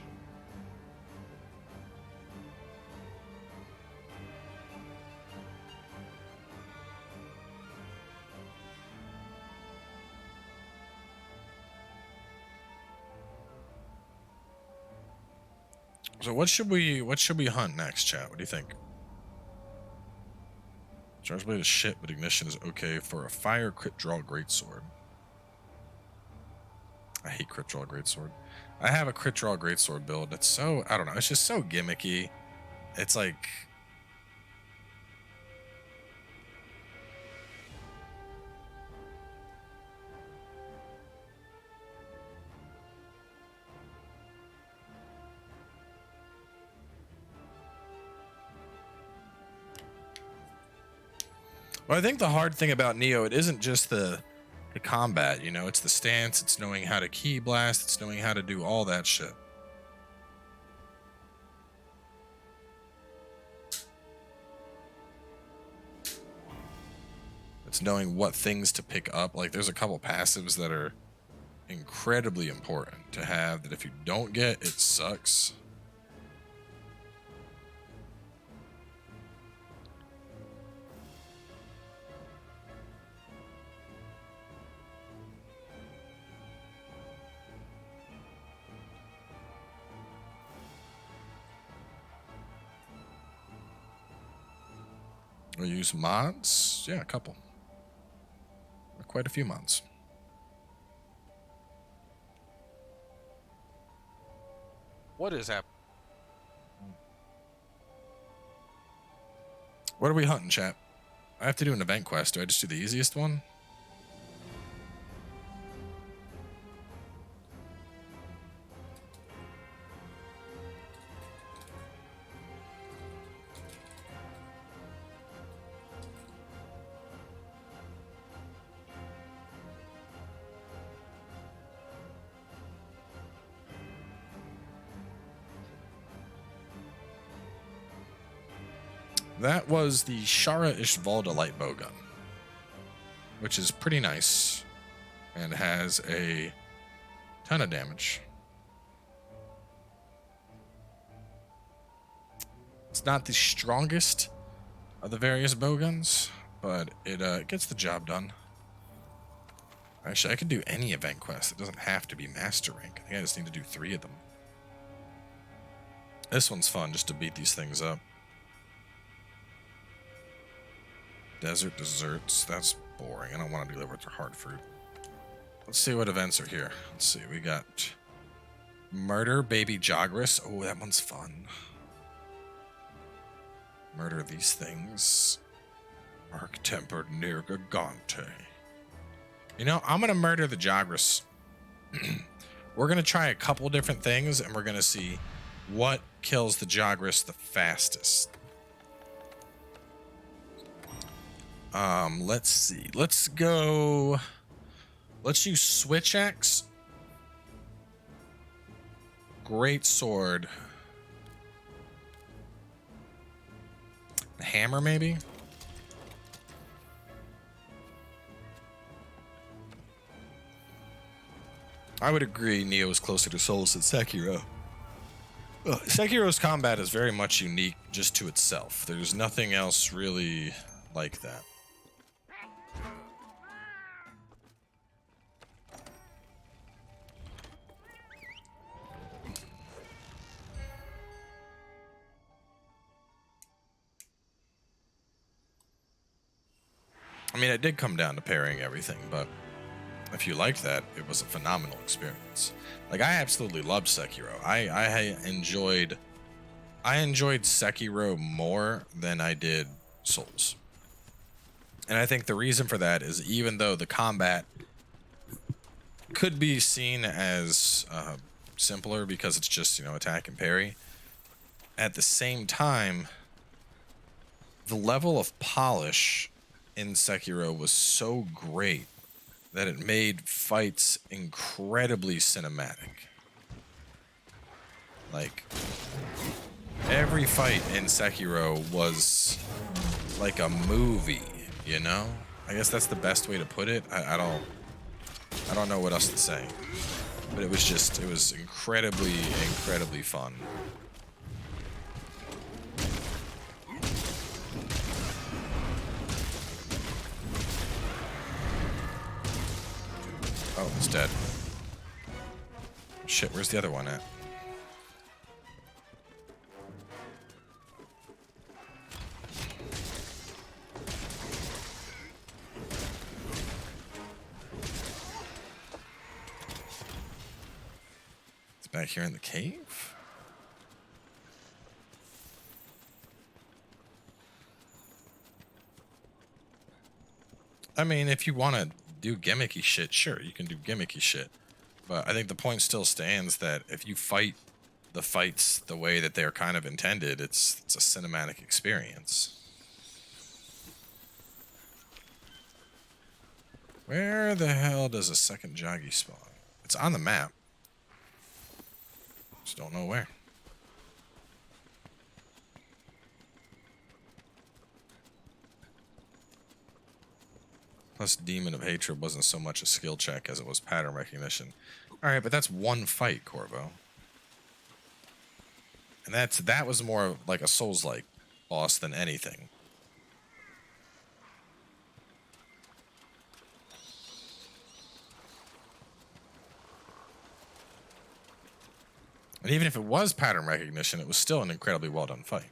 So what should we hunt next, chat? What do you think? Charge blade is shit, but ignition is okay for a fire crit draw greatsword. I hate crit draw greatsword. I have a crit draw greatsword build that's so, I don't know, it's just so gimmicky. It's like... Well, I think the hard thing about Nioh, it isn't just the combat, you know, it's the stance, it's knowing how to key blast, it's knowing how to do all that shit. It's knowing what things to pick up. Like, there's a couple passives that are incredibly important to have that if you don't get, it sucks. We'll use mods. Yeah, a couple. Quite a few mods. What is happening? What are we hunting, chat? I have to do an event quest. Do I just do the easiest one? That was the Shara Ishvalda light bowgun, which is pretty nice and has a ton of damage. It's not the strongest of the various bowguns, but it gets the job done. Actually, I could do any event quest. It doesn't have to be master rank. I think I just need to do 3 of them. This one's fun, just to beat these things up. Desert desserts. That's boring. I don't want to deliver to hard fruit. Let's see what events are here. Let's see. We got Murder Baby Jagras. Oh, that one's fun. Murder these things. Arc-tempered near Gigante. You know, I'm going to murder the Jagras. We're going to try a couple different things, and we're going to see what kills the Jagras the fastest. Let's see. Let's go. Let's use Switch Axe. Great sword. The hammer, maybe? I would agree Nioh is closer to Souls than Sekiro. Sekiro's combat is very much unique just to itself. There's nothing else really like that. I mean, it did come down to pairing everything, but if you liked that, it was a phenomenal experience. Like, I absolutely loved Sekiro. I enjoyed Sekiro more than I did Souls. And I think the reason for that is, even though the combat could be seen as simpler because it's just, you know, attack and parry, at the same time, the level of polish in Sekiro was so great that it made fights incredibly cinematic. Like, every fight in Sekiro was like a movie, you know? I guess that's the best way to put it. I don't know what else to say. But it was incredibly, incredibly fun. Oh, it's dead. Shit, where's the other one at? It's back here in the cave? I mean, if you want to do gimmicky shit, sure, you can do gimmicky shit. But I think the point still stands that if you fight the fights the way that they're kind of intended, it's a cinematic experience. Where the hell does a second Joggy spawn? It's on the map. Just don't know where. Plus, Demon of Hatred wasn't so much a skill check as it was pattern recognition. Alright, but that's one fight, Corvo. And that was more like a Souls-like boss than anything. And even if it was pattern recognition, it was still an incredibly well done fight.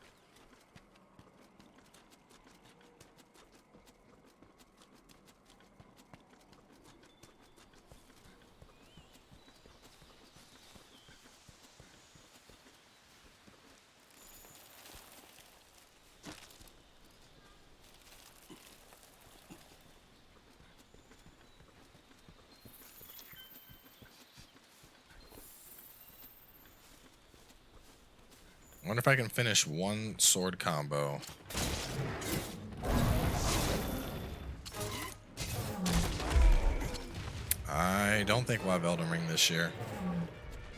I wonder if I can finish one sword combo. I don't think we'll have Elden Ring this year.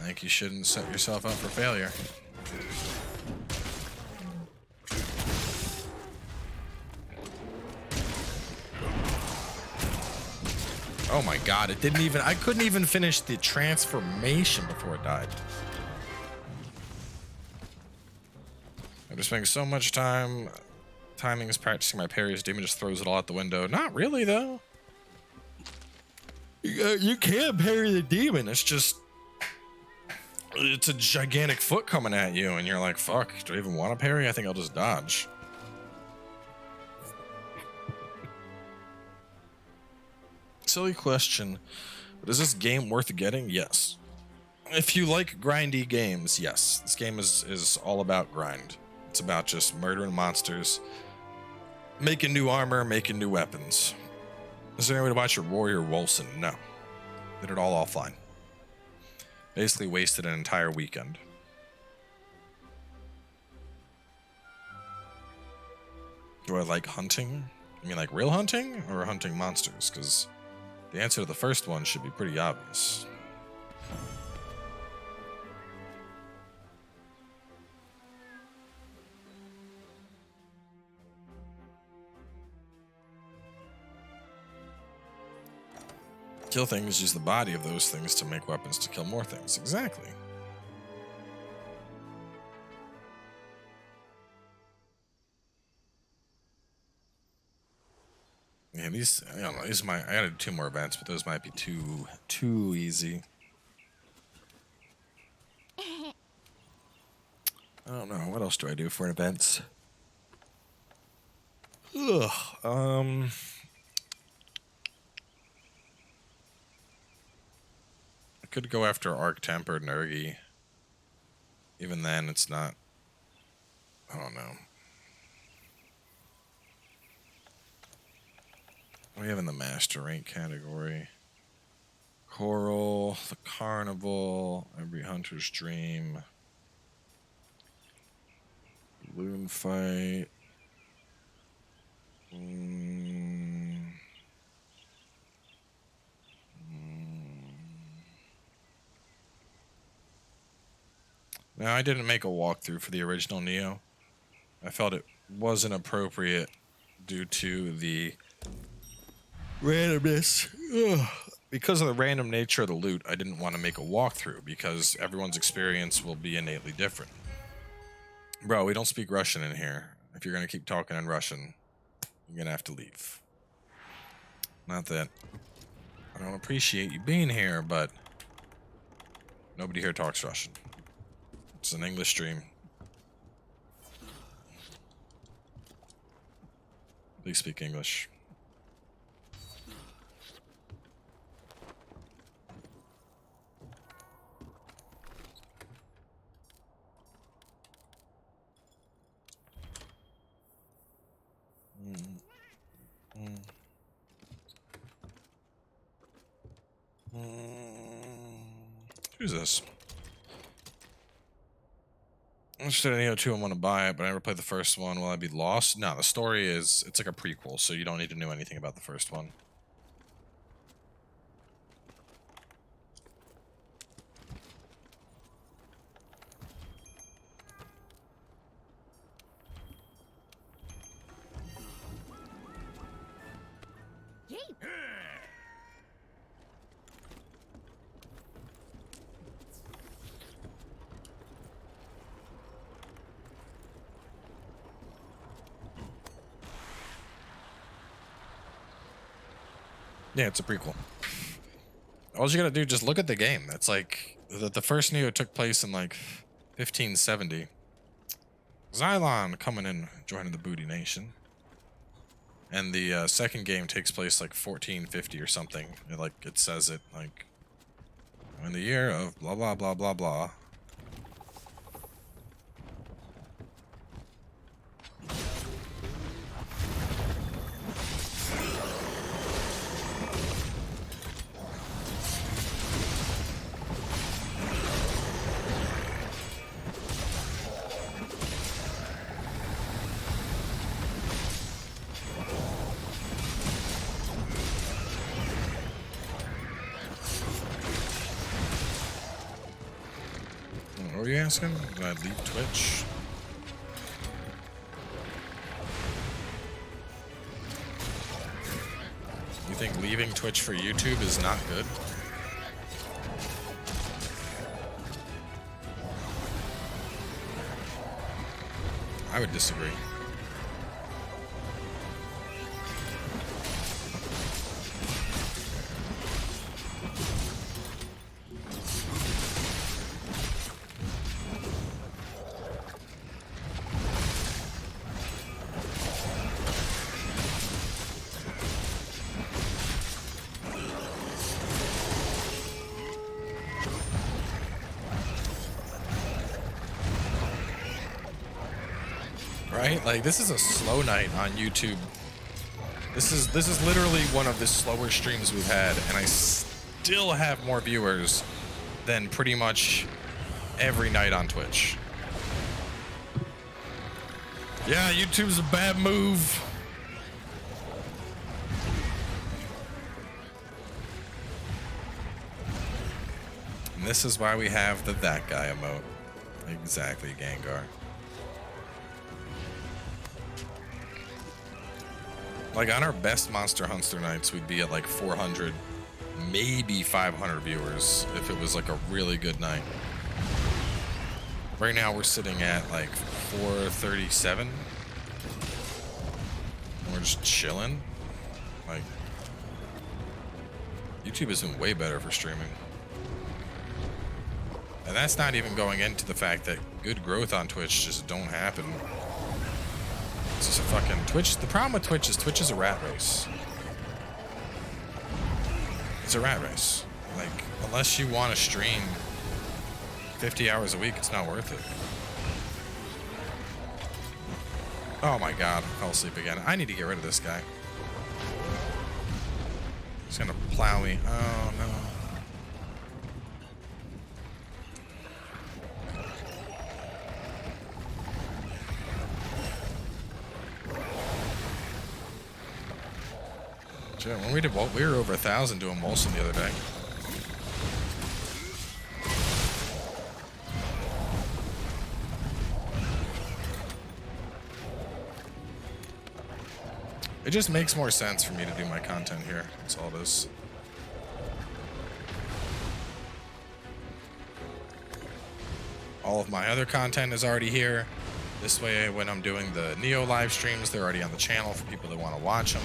I think you shouldn't set yourself up for failure. Oh my god, it didn't even... I couldn't even finish the transformation before it died. I'm just spending so much time timing is practicing my parries. Demon just throws it all out the window. Not really, though. You can't parry the demon. It's just... It's a gigantic foot coming at you, and you're like, fuck, do I even want to parry? I think I'll just dodge. Silly question, but is this game worth getting? Yes. If you like grindy games, yes. This game is all about grind. It's about just murdering monsters, making new armor, making new weapons. Is there any way to watch your Warrior Wolfson? No. Did it all offline. Basically wasted an entire weekend. Do I like hunting? I mean, like real hunting or hunting monsters? Because the answer to the first one should be pretty obvious. Kill things, use the body of those things to make weapons to kill more things. Exactly. Yeah, these, I don't know, these might, I added 2 more events, but those might be too easy. I don't know, what else do I do for events? Ugh, I could go after Arc Tempered Nergi. Even then, it's not, I don't know. What do we have in the Master Rank category? Coral, the Carnival, Every Hunter's Dream, Balloon Fight. Now, I didn't make a walkthrough for the original Nioh. I felt it wasn't appropriate due to the randomness. Ugh. Because of the random nature of the loot, I didn't want to make a walkthrough because everyone's experience will be innately different. Bro, we don't speak Russian in here. If you're going to keep talking in Russian, you're going to have to leave. Not that I don't appreciate you being here, but nobody here talks Russian. It's an English stream. Please speak English. Who's this? I'm interested in Nioh 2 and want to buy it, but I never played the first one. Will I be lost? No, the story is, it's like a prequel, so you don't need to know anything about the first one. Yeah, it's a prequel. All you gotta do, just look at the game. It's like, the first Nioh took place in like 1570. Xylon coming in, joining the Booty Nation. And the second game takes place like 1450 or something. It says it like, in the year of blah blah blah blah blah. What were you asking? Did I leave Twitch? You think leaving Twitch for YouTube is not good? I would disagree. Right? Like, this is a slow night on YouTube. This is literally one of the slower streams we've had, and I still have more viewers than pretty much every night on Twitch. Yeah, YouTube's a bad move. And this is why we have the that guy emote. Exactly, Gengar. Like, on our best Monster Hunter nights, we'd be at like 400 maybe 500 viewers if it was like a really good night. Right now we're sitting at like 437. And we're just chilling. Like, YouTube has been way better for streaming. And that's not even going into the fact that good growth on Twitch just don't happen. It's just a fucking Twitch. The problem with Twitch is a rat race. It's a rat race. Like, unless you want to stream 50 hours a week, it's not worth it. Oh my god, I fell asleep again. I need to get rid of this guy. He's gonna plow me. Oh no. When we did Volt, we were over 1,000 doing Molson the other day. It just makes more sense for me to do my content here. That's all it is. All of my other content is already here. This way, when I'm doing the Nioh live streams, they're already on the channel for people that want to watch them.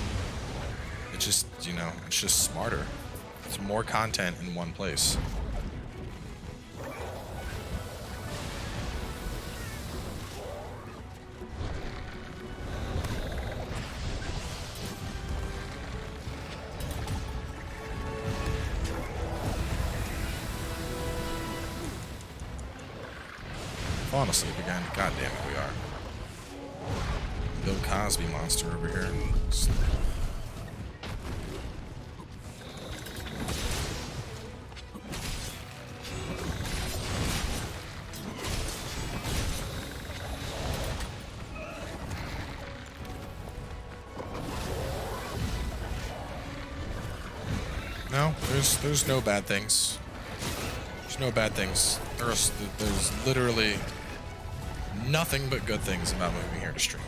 It's just, you know, it's just smarter. It's more content in one place. Falling asleep again. God damn it, we are. Bill Cosby monster over here. No, there's no bad things. There's no bad things. There's literally nothing but good things about moving here to stream.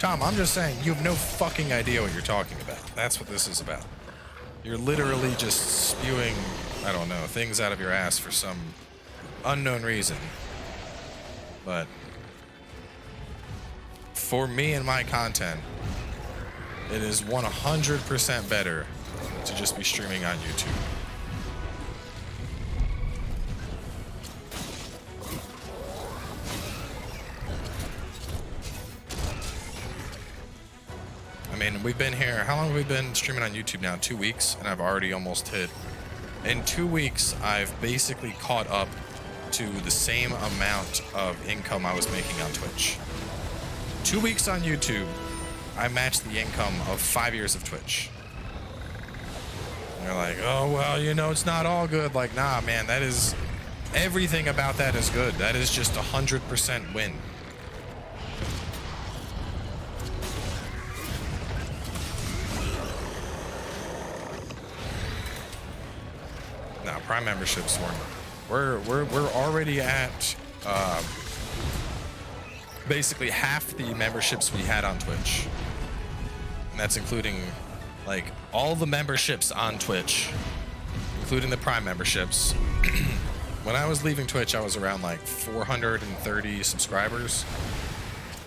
Tom, I'm just saying, you have no fucking idea what you're talking about. That's what this is about. You're literally just spewing, I don't know, things out of your ass for some unknown reason. But for me and my content, it is 100% better to just be streaming on YouTube. I mean, we've been here, how long have we been streaming on YouTube now? 2 weeks, and I've already almost hit. In 2 weeks, I've basically caught up to the same amount of income I was making on Twitch. 2 weeks on YouTube, I matched the income of 5 years of Twitch. And they're like, oh, well, you know, it's not all good. Like, nah, man, that is, everything about that is good. That is just 100% win. No, Prime memberships we're already at basically half the memberships we had on Twitch, and that's including like all the memberships on Twitch, including the Prime memberships. When I was leaving Twitch, I was around like 430 subscribers,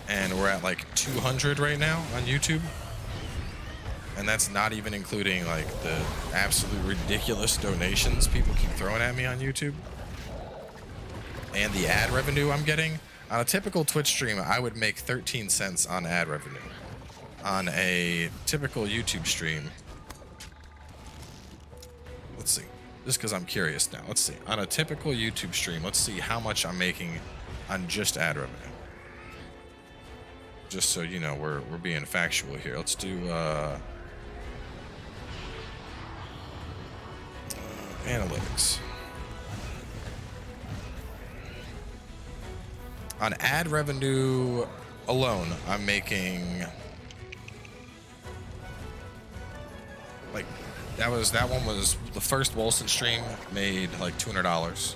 and we're at like 200 right now on YouTube. And that's not even including like the absolute ridiculous donations people keep throwing at me on YouTube. And the ad revenue I'm getting. On a typical Twitch stream, I would make 13 cents on ad revenue. On a typical YouTube stream, let's see, just because I'm curious now, let's see. On a typical YouTube stream, let's see how much I'm making on just ad revenue. Just so you know, we're being factual here. Let's do analytics. On ad revenue alone, I'm making like that one was the first Wolson stream made like $200.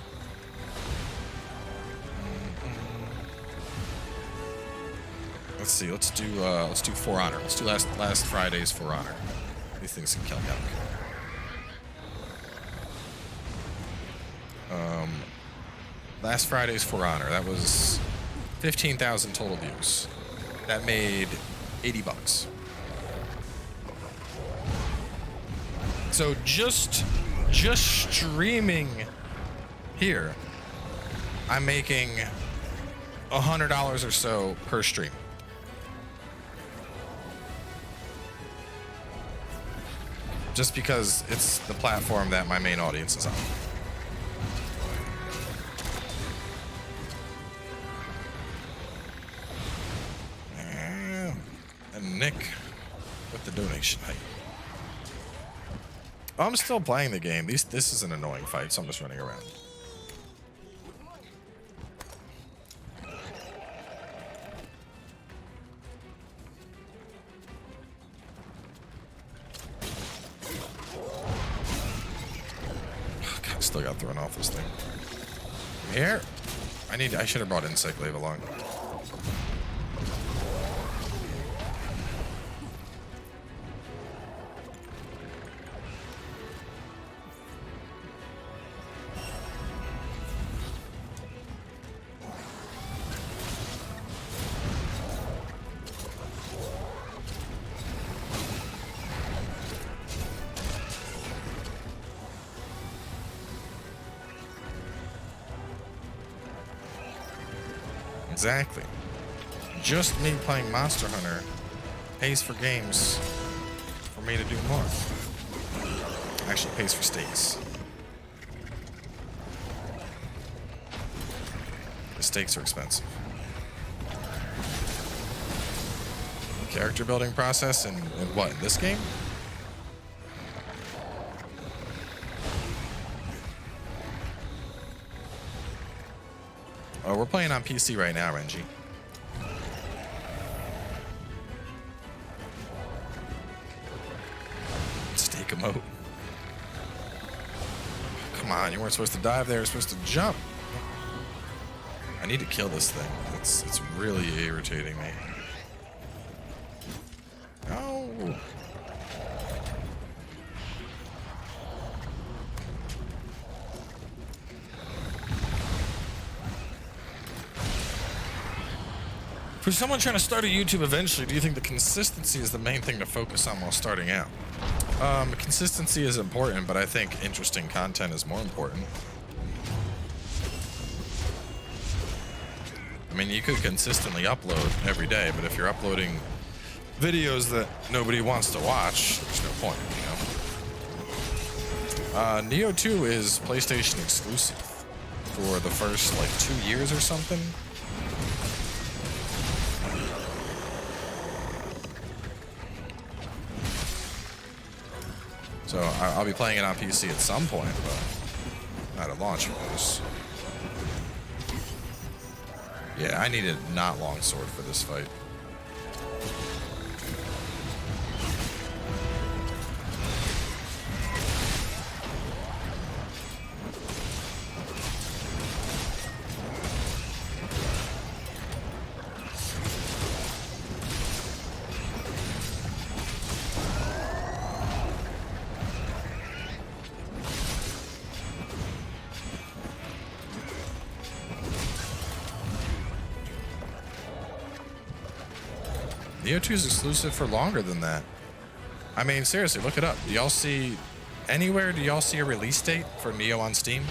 Let's see. Let's do For Honor. Let's do last Friday's For Honor. These things can kill me. Last Friday's For Honor. That was 15,000 total views. That made $80. So just streaming here, I'm making $100 or so per stream. Just because it's the platform that my main audience is on. And Nick with the donation height. Oh, I'm still playing the game. This is an annoying fight, so I'm just running around. Still got thrown off this thing. Here. I should have brought Insect Glaive along. Exactly. Just me playing Monster Hunter pays for games for me to do more. Actually pays for steaks. The steaks are expensive. Character building process in what? In this game? Oh, we're playing on PC right now, Renji. Steak emote. Come on, you weren't supposed to dive there, you're supposed to jump. I need to kill this thing. It's really irritating me. No. For someone trying to start a YouTube eventually, do you think the consistency is the main thing to focus on while starting out? Consistency is important, but I think interesting content is more important. I mean, you could consistently upload every day, but if you're uploading videos that nobody wants to watch, there's no point, you know? Nioh 2 is PlayStation exclusive for the first, like, 2 years or something. So I'll be playing it on PC at some point, but not at launch, of course. Yeah, I needed not longsword for this fight. Nioh 2 is exclusive for longer than that. I mean, seriously, look it up. Do y'all see anywhere? Do y'all see a release date for Nioh on Steam?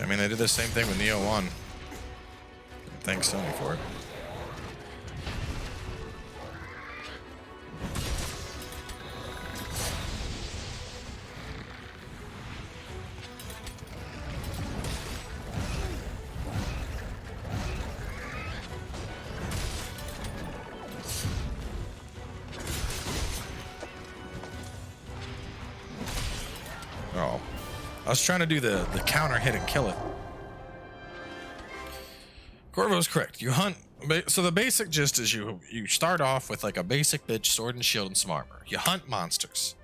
mean, they did the same thing with Nioh 1. Thanks Sony for it. Oh, I was trying to do the counter hit and kill it. Corvo's correct. You hunt. So the basic gist is you start off with like a basic bitch, sword and shield and some armor. You hunt monsters.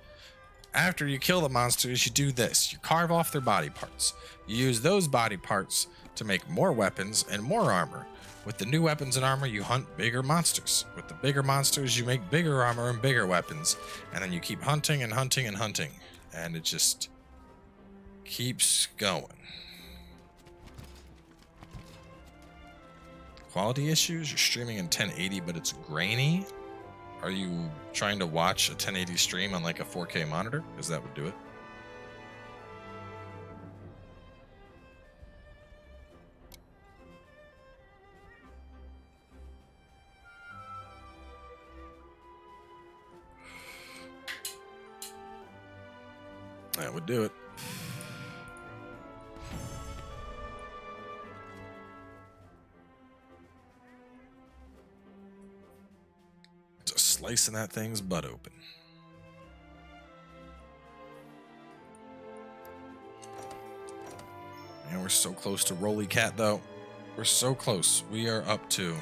After you kill the monsters, you do this. You carve off their body parts. You use those body parts to make more weapons and more armor. With the new weapons and armor, you hunt bigger monsters. With the bigger monsters, you make bigger armor and bigger weapons. And then you keep hunting and hunting and hunting. And it just keeps going. Quality issues? You're streaming in 1080, but it's grainy? Are you trying to watch a 1080 stream on like a 4K monitor? Because that would do it. That would do it. Just slicing that thing's butt open. And we're so close to Rolly Cat, though. We're so close. We are up to...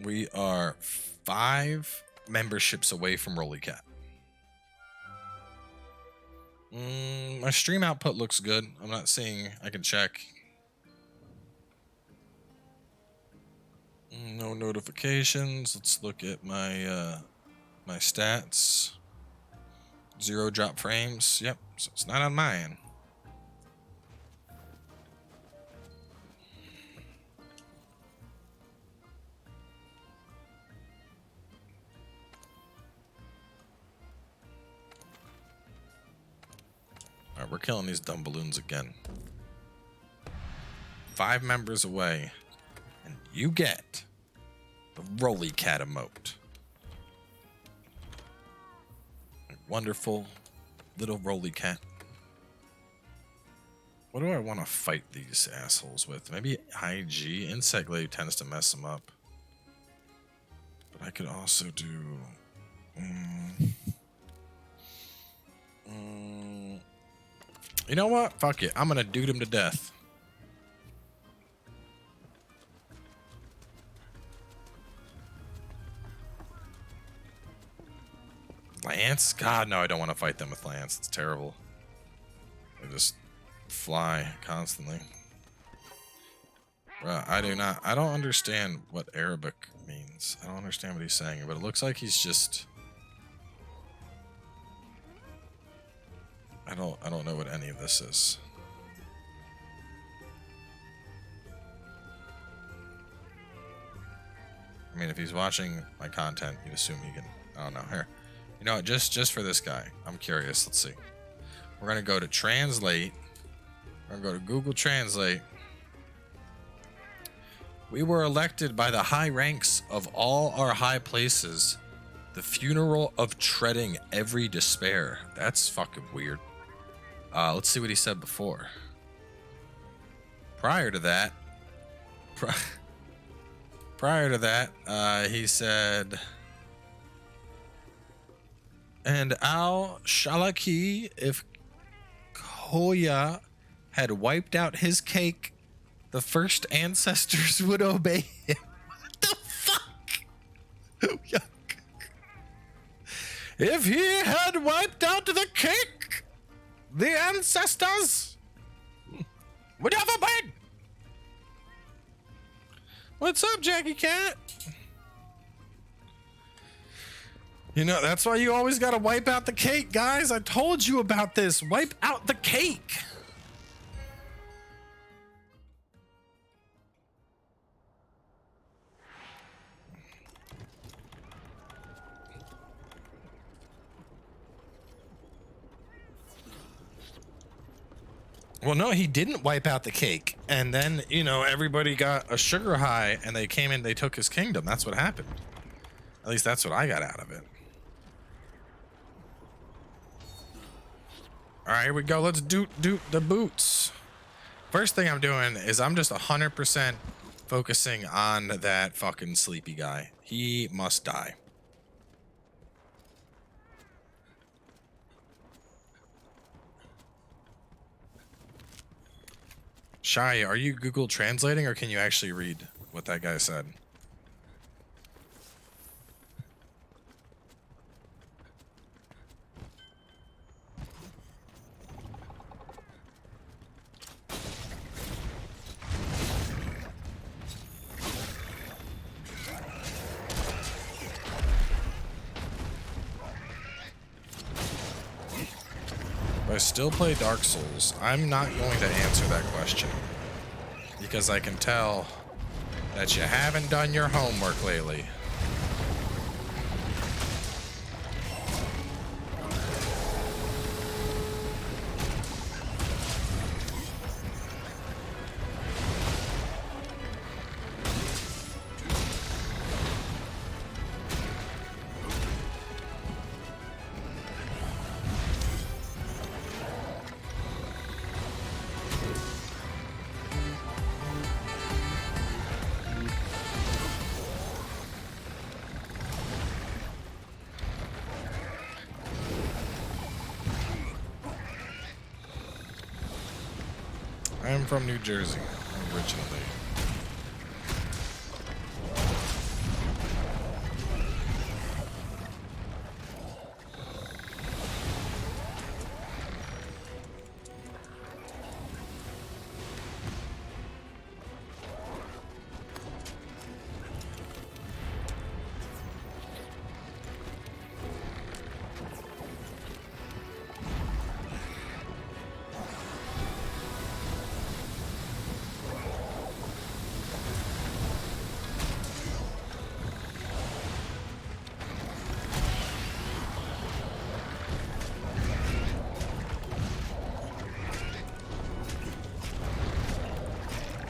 We are 5 memberships away from Rolly Cat. My stream output looks good. I'm not seeing... I can check. No notifications. Let's look at my my stats. 0 drop frames. Yep, so it's not on mine. Alright, we're killing these dumb balloons again. 5 members away. And you get the Rolly Cat emote. A wonderful little Rolly Cat. What do I want to fight these assholes with? Maybe IG? Insect Glaive tends to mess them up. But I could also do... You know what? Fuck it. I'm gonna dude him to death. Lance? God, no, I don't want to fight them with Lance. It's terrible. They just fly constantly. Bruh, I don't understand what Arabic means. I don't understand what he's saying, but it looks like he's just... I don't know what any of this is. I mean, if he's watching my content, you'd assume he can... I don't know. Here. You know what? Just for this guy. I'm curious. Let's see. We're going to go to Translate. We're going to go to Google Translate. We were elected by the high ranks of all our high places. The funeral of treading every despair. That's fucking weird. Let's see what he said before. Prior to that, he said, and Al Shalaki, if Koya had wiped out his cake, the first ancestors would obey him. What the fuck? If he had wiped out the cake, the ancestors would have obeyed. What's up, Jackie Cat? You know, that's why you always gotta wipe out the cake, guys. I told you about this. Wipe out the cake. Well, no, he didn't wipe out the cake. And then, you know, everybody got a sugar high and they came in, they took his kingdom. That's what happened. At least that's what I got out of it. All right, here we go. Let's do the boots. First thing I'm doing is I'm just 100% focusing on that fucking sleepy guy. He must die. Shy, are you Google translating or can you actually read what that guy said? I still play Dark Souls. I'm not going to answer that question because I can tell that you haven't done your homework lately. I'm from New Jersey, originally.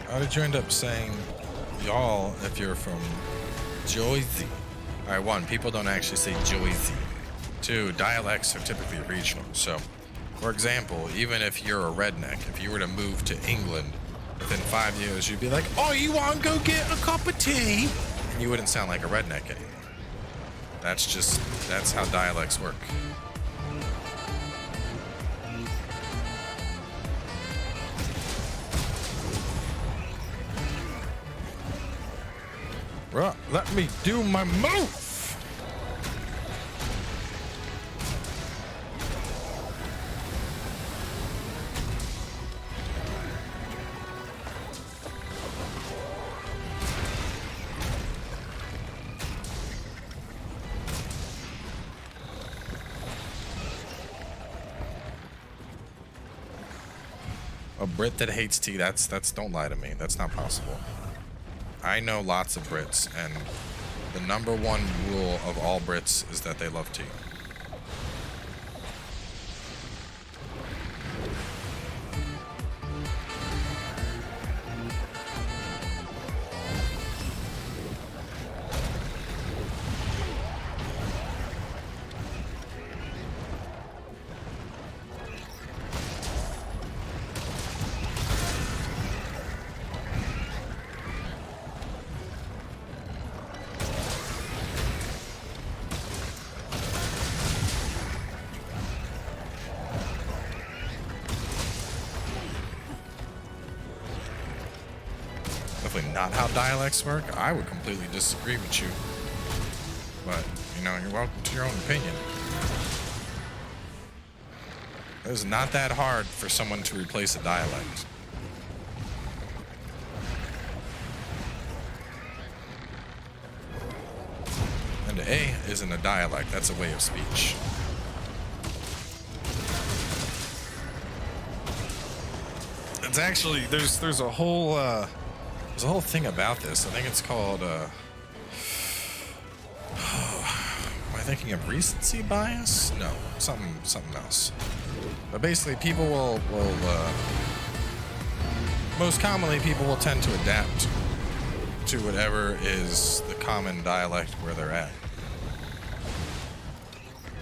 How did you end up saying y'all if you're from Jersey? All right, one, people don't actually say Jersey. Two, dialects are typically regional. So, for example, even if you're a redneck, if you were to move to England, within 5 years, you'd be like, oh, you want to go get a cup of tea? And you wouldn't sound like a redneck anymore. That's how dialects work. Well, let me do my move. A Brit that hates tea, that's don't lie to me. That's not possible. I know lots of Brits, and the number one rule of all Brits is that they love tea. Definitely not how dialects work. I would completely disagree with you. But, you know, you're welcome to your own opinion. It's not that hard for someone to replace a dialect. And A isn't a dialect, that's a way of speech. It's actually, there's a whole thing about this. I think it's called am I thinking of recency bias? No, something else. But basically people will most commonly people will tend to adapt to whatever is the common dialect where they're at.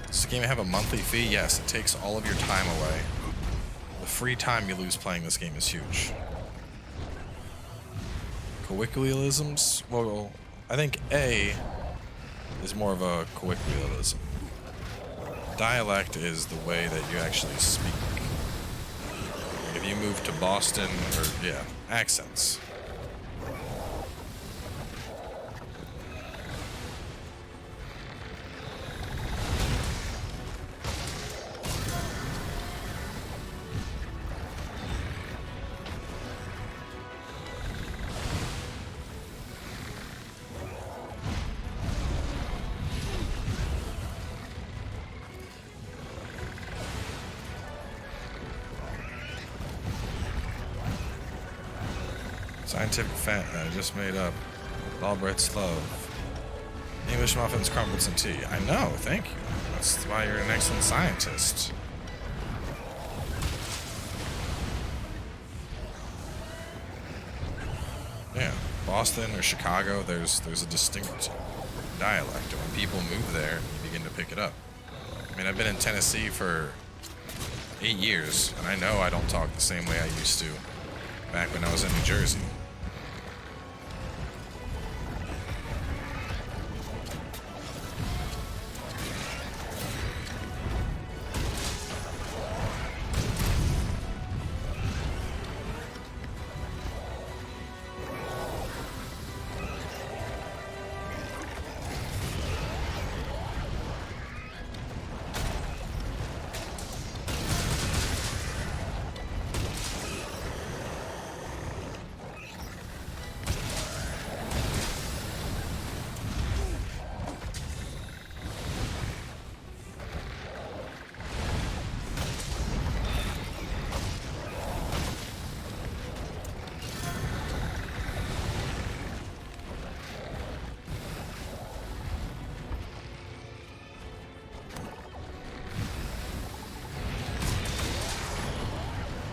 Does the game have a monthly fee? Yes, it takes all of your time away. The free time you lose playing this game is huge. Colloquialisms? Well, I think A is more of a colloquialism. Dialect is the way that you actually speak. Like if you move to Boston, or yeah, accents. Scientific fat I just made up. All Brits love. English muffins, crumpets, and tea. I know, thank you. That's why you're an excellent scientist. Yeah, Boston or Chicago, there's a distinct dialect. And when people move there, you begin to pick it up. I mean, I've been in Tennessee for 8 years, and I know I don't talk the same way I used to back when I was in New Jersey.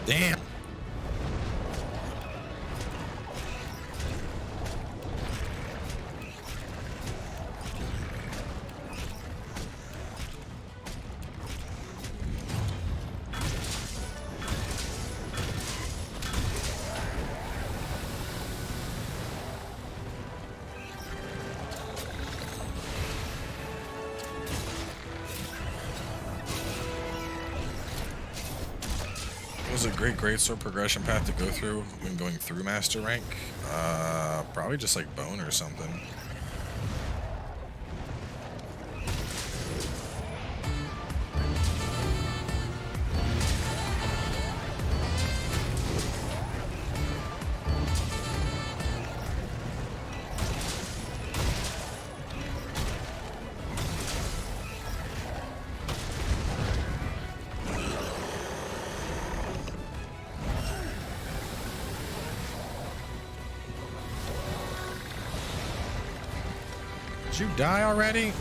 Damn. Was a great sword progression path to go through when going through master rank. Probably just like bone or something. Did you die already?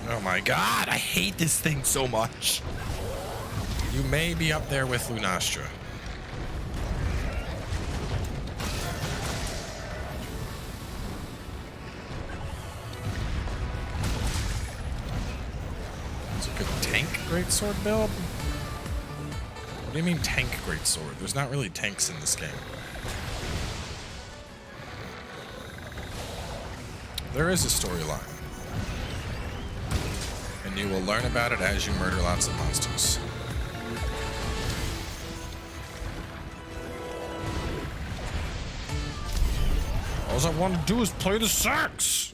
Oh my god, I hate this thing so much. You may be up there with Lunastra. It's a good tank greatsword build? What do you mean tank greatsword? There's not really tanks in this game. There is a storyline. And you will learn about it as you murder lots of monsters. All I want to do is play the sax!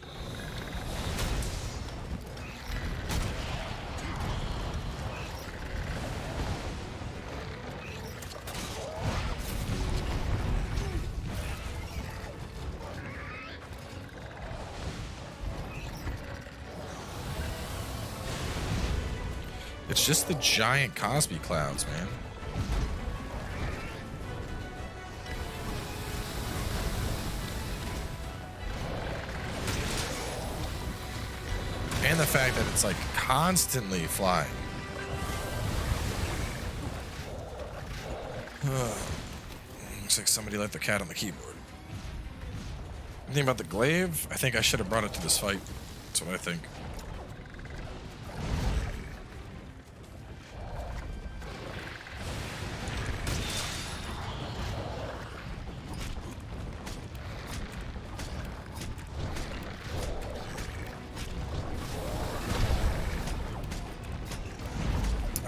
It's just the giant Cosby clouds, man. And the fact that it's like constantly flying. Looks like somebody let the cat on the keyboard. Anything about the glaive? I think I should have brought it to this fight. That's what I think.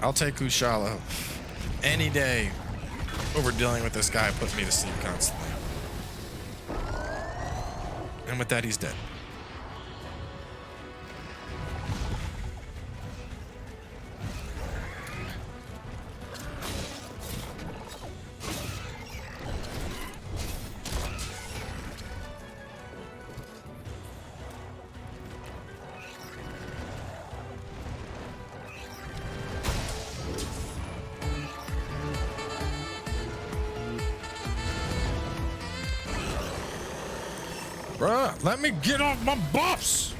I'll take Kushala any day over dealing with this guy putting me to sleep constantly. And with that, he's dead. Bruh, let me get off my buffs!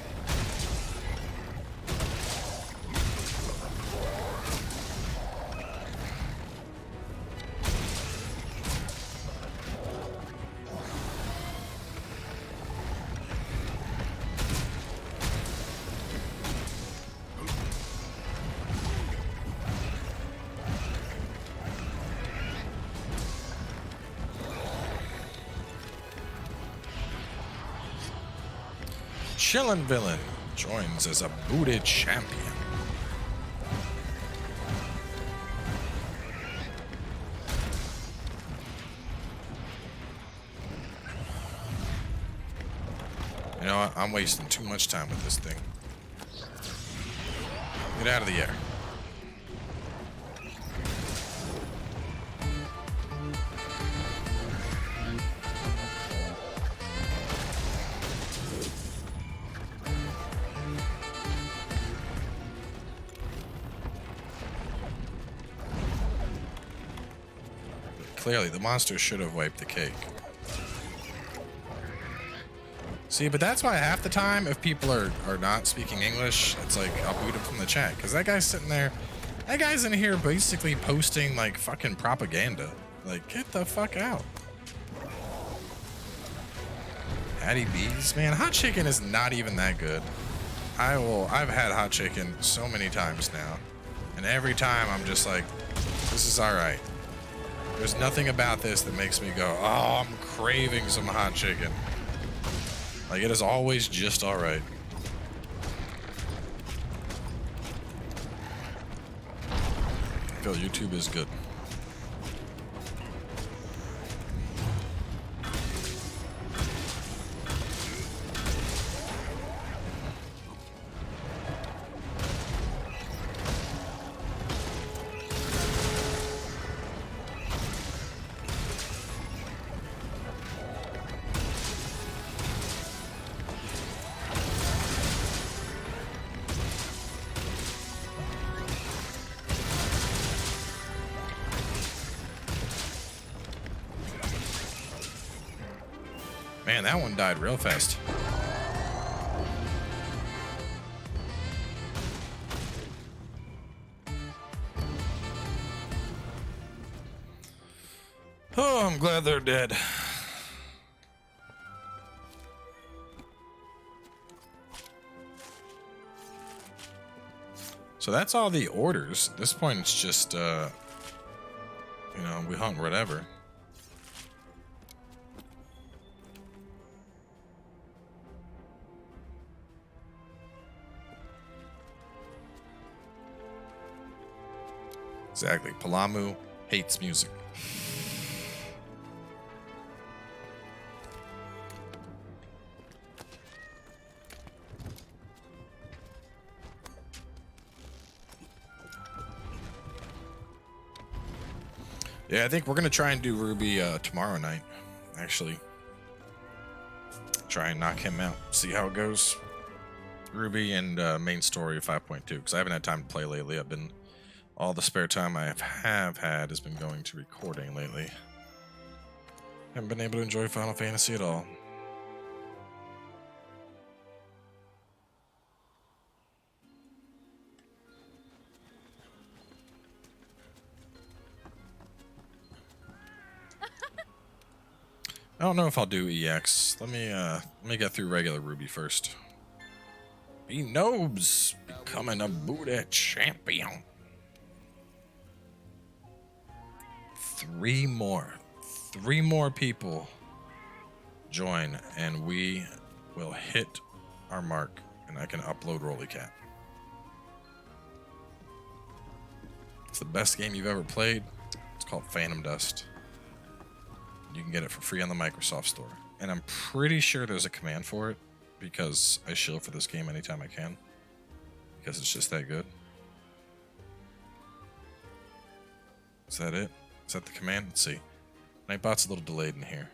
Chillin' Villain joins as a booted champion. You know what? I'm wasting too much time with this thing. Get out of the air. Clearly, the monster should have wiped the cake. See, but that's why half the time, if people are not speaking English, it's like, I'll boot him from the chat. Because that guy's sitting there, that guy's in here basically posting, like, fucking propaganda. Like, get the fuck out. Hattie B's? Man, hot chicken is not even that good. I've had hot chicken so many times now. And every time I'm just like, this is alright. There's nothing about this that makes me go, oh, I'm craving some hot chicken. Like, it is always just alright. I feel YouTube is good. Man, that one died real fast. Oh, I'm glad they're dead. So that's all the orders. At this point, it's just, you know, we hunt whatever. Exactly. Palamu hates music. Yeah, I think we're going to try and do Ruby tomorrow night, actually. Try and knock him out. See how it goes. Ruby and main story 5.2, because I haven't had time to play lately. I've been All the spare time I have had has been going to recording lately. Haven't been able to enjoy Final Fantasy at all. I don't know if I'll do EX. Let me get through regular Ruby first. Be nobs becoming a Buddha champion. 3 more. 3 more people join and we will hit our mark and I can upload Rollycat. It's the best game you've ever played. It's called Phantom Dust. You can get it for free on the Microsoft Store. And I'm pretty sure there's a command for it because I shill for this game anytime I can. Because it's just that good. Is that it? Is that the command? Let's see. Nightbot's a little delayed in here.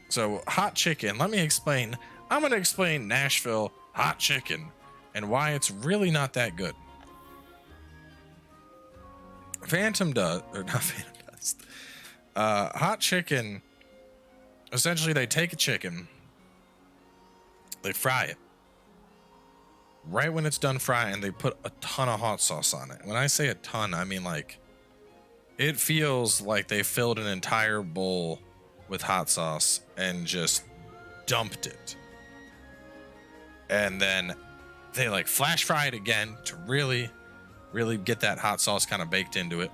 So, hot chicken. Let me explain. I'm going to explain Nashville hot chicken and why it's really not that good. Phantom Dust, or not Phantom Dust. Hot chicken. Essentially, they take a chicken, they fry it. Right when it's done frying, they put a ton of hot sauce on it. When I say a ton, I mean like it feels like they filled an entire bowl with hot sauce and just dumped it. And then they like flash fry it again to really get that hot sauce kind of baked into it.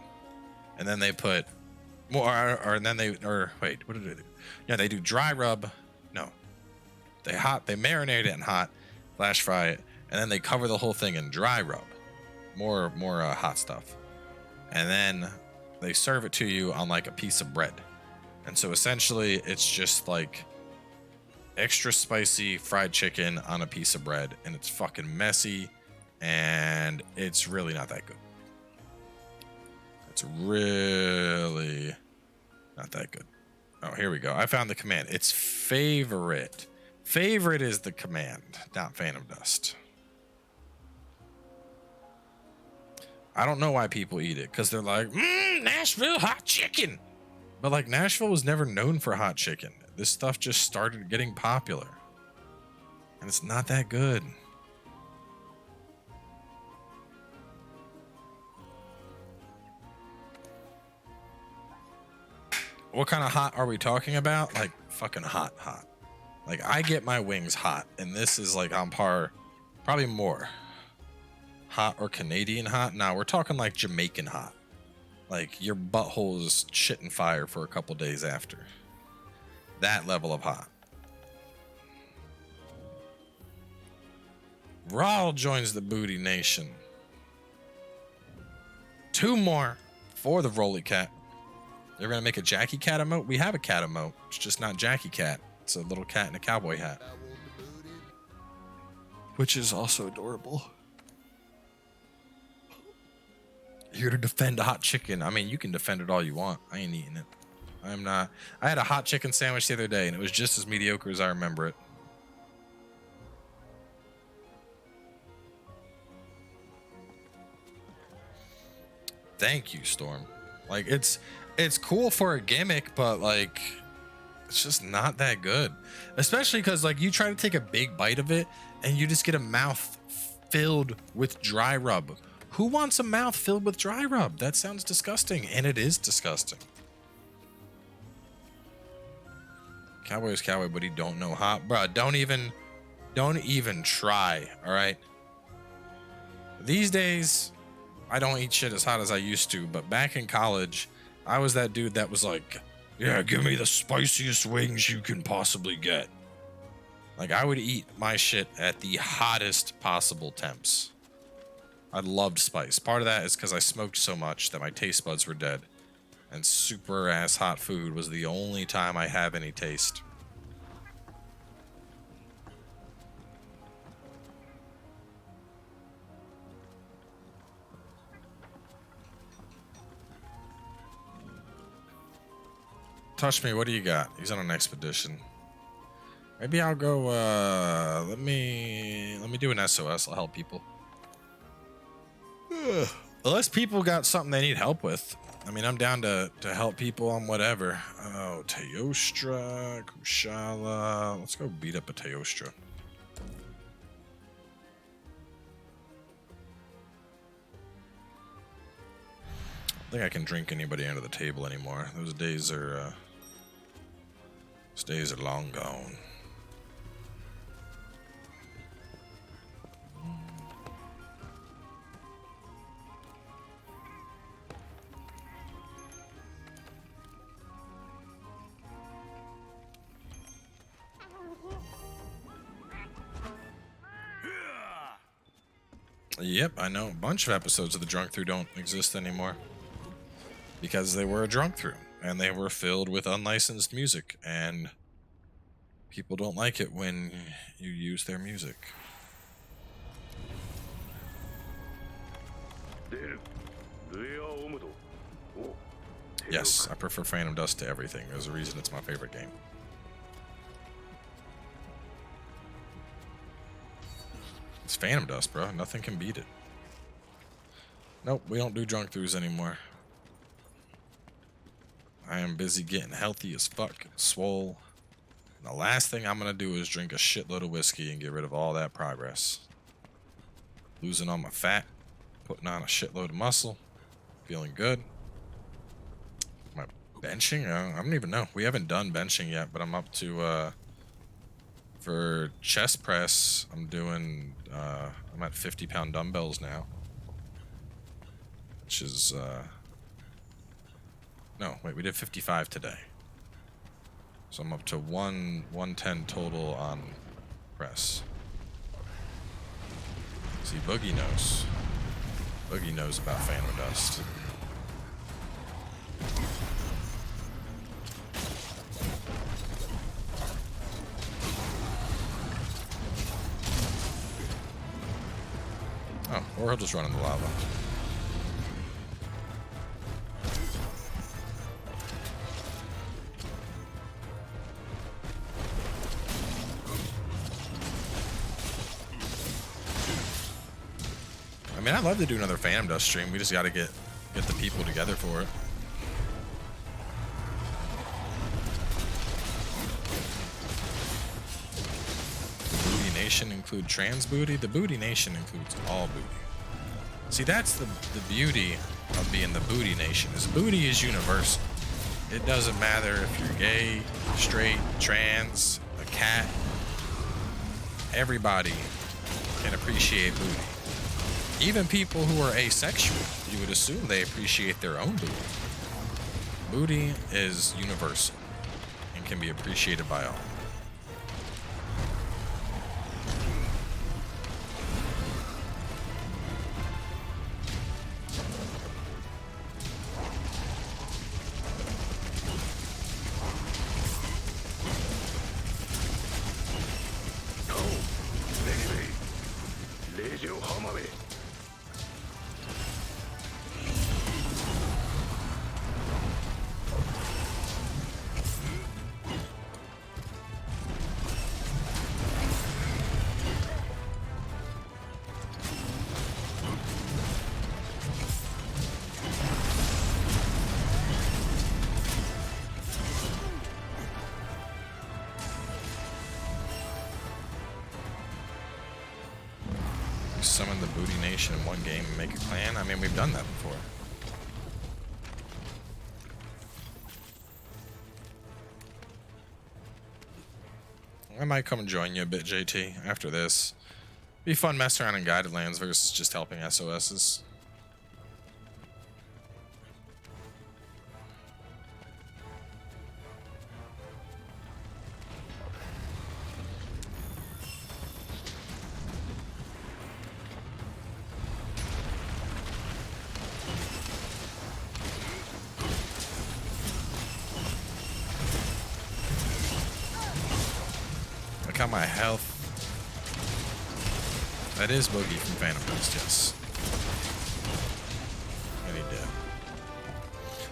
And then they put more, what did they do? Yeah, they do dry rub. No, they marinate it in hot, flash fry it, and then they cover the whole thing in dry rub. More hot stuff. And then they serve it to you on like a piece of bread. And so essentially it's just like extra spicy fried chicken on a piece of bread, and it's fucking messy. And it's really not that good. It's really not that good. Oh, here we go. I found the command. It's favorite. Favorite is the command, not Phantom Dust. I don't know why people eat it, because they're like, Nashville hot chicken. But like Nashville was never known for hot chicken. This stuff just started getting popular. And it's not that good. What kind of hot are we talking about? Like fucking hot. Like I get my wings hot, and this is like on par, probably more. Hot or Canadian hot? Nah, we're talking like Jamaican hot. Like your butthole is shitting fire for a couple days after. That level of hot. Raul joins the Booty Nation. 2 more for the Rolly Cat. They're gonna make a Jackie Cat emote. We have a cat emote. It's just not Jackie Cat. It's a little cat in a cowboy hat, which is also adorable. Here to defend a hot chicken. I mean, you can defend it all you want. I ain't eating it. I'm not. I had a hot chicken sandwich the other day, and it was just as mediocre as I remember it. Thank you, Storm. Like it's cool for a gimmick, but like it's just not that good. Especially because like you try to take a big bite of it and you just get a mouth filled with dry rub. Who wants a mouth filled with dry rub? That sounds disgusting, and it is disgusting. Cowboy is cowboy, but he don't know hot. Bruh, don't even try, all right? These days, I don't eat shit as hot as I used to, but back in college, I was that dude that was like, yeah, give me the spiciest wings you can possibly get. Like, I would eat my shit at the hottest possible temps. I loved spice. Part of that is because I smoked so much that my taste buds were dead. And super ass hot food was the only time I have any taste. Touch me, what do you got? He's on an expedition. Maybe I'll go. Let me do an SOS. I'll help people. Unless people got something they need help with. I mean, I'm down to help people on whatever. Oh, Teostra, Kushala. Let's go beat up a Teostra. I think I can drink anybody under the table anymore. Those days are long gone. Yep, I know. A bunch of episodes of the Drunk Through don't exist anymore. Because they were a drunk through. And they were filled with unlicensed music. And people don't like it when you use their music. Yes, I prefer Phantom Dust to everything. There's a reason it's my favorite game. It's Phantom Dust, bro. Nothing can beat it. Nope, we don't do drunk throughs anymore. I am busy getting healthy as fuck, swole. And the last thing I'm gonna do is drink a shitload of whiskey and get rid of all that progress. Losing all my fat, putting on a shitload of muscle, feeling good. Am I benching? I don't even know. We haven't done benching yet, but I'm up to for chest press, I'm doing, I'm at 50-pound dumbbells now. Which is, no, wait, we did 55 today. So I'm up to 110 total on press. See, Boogie knows. Boogie knows about Phantom Dust. Oh, or he'll just run in the lava. I mean, I'd love to do another Phantom Dust stream. We just got to get the people together for it. Booty Nation include trans booty? The Booty Nation includes all booty. See, that's the beauty of being the Booty Nation, is booty is universal. It doesn't matter if you're gay, straight, trans, a cat. Everybody can appreciate booty. Even people who are asexual, you would assume they appreciate their own booty. Booty is universal and can be appreciated by all. Summon the Booty Nation in one game and make a clan? I mean, we've done that before. I might come and join you a bit, JT, after this. Be fun messing around in Guided Lands versus just helping SOSs. Look how my health. That is Boogie from Phantom Dust, yes. And he did.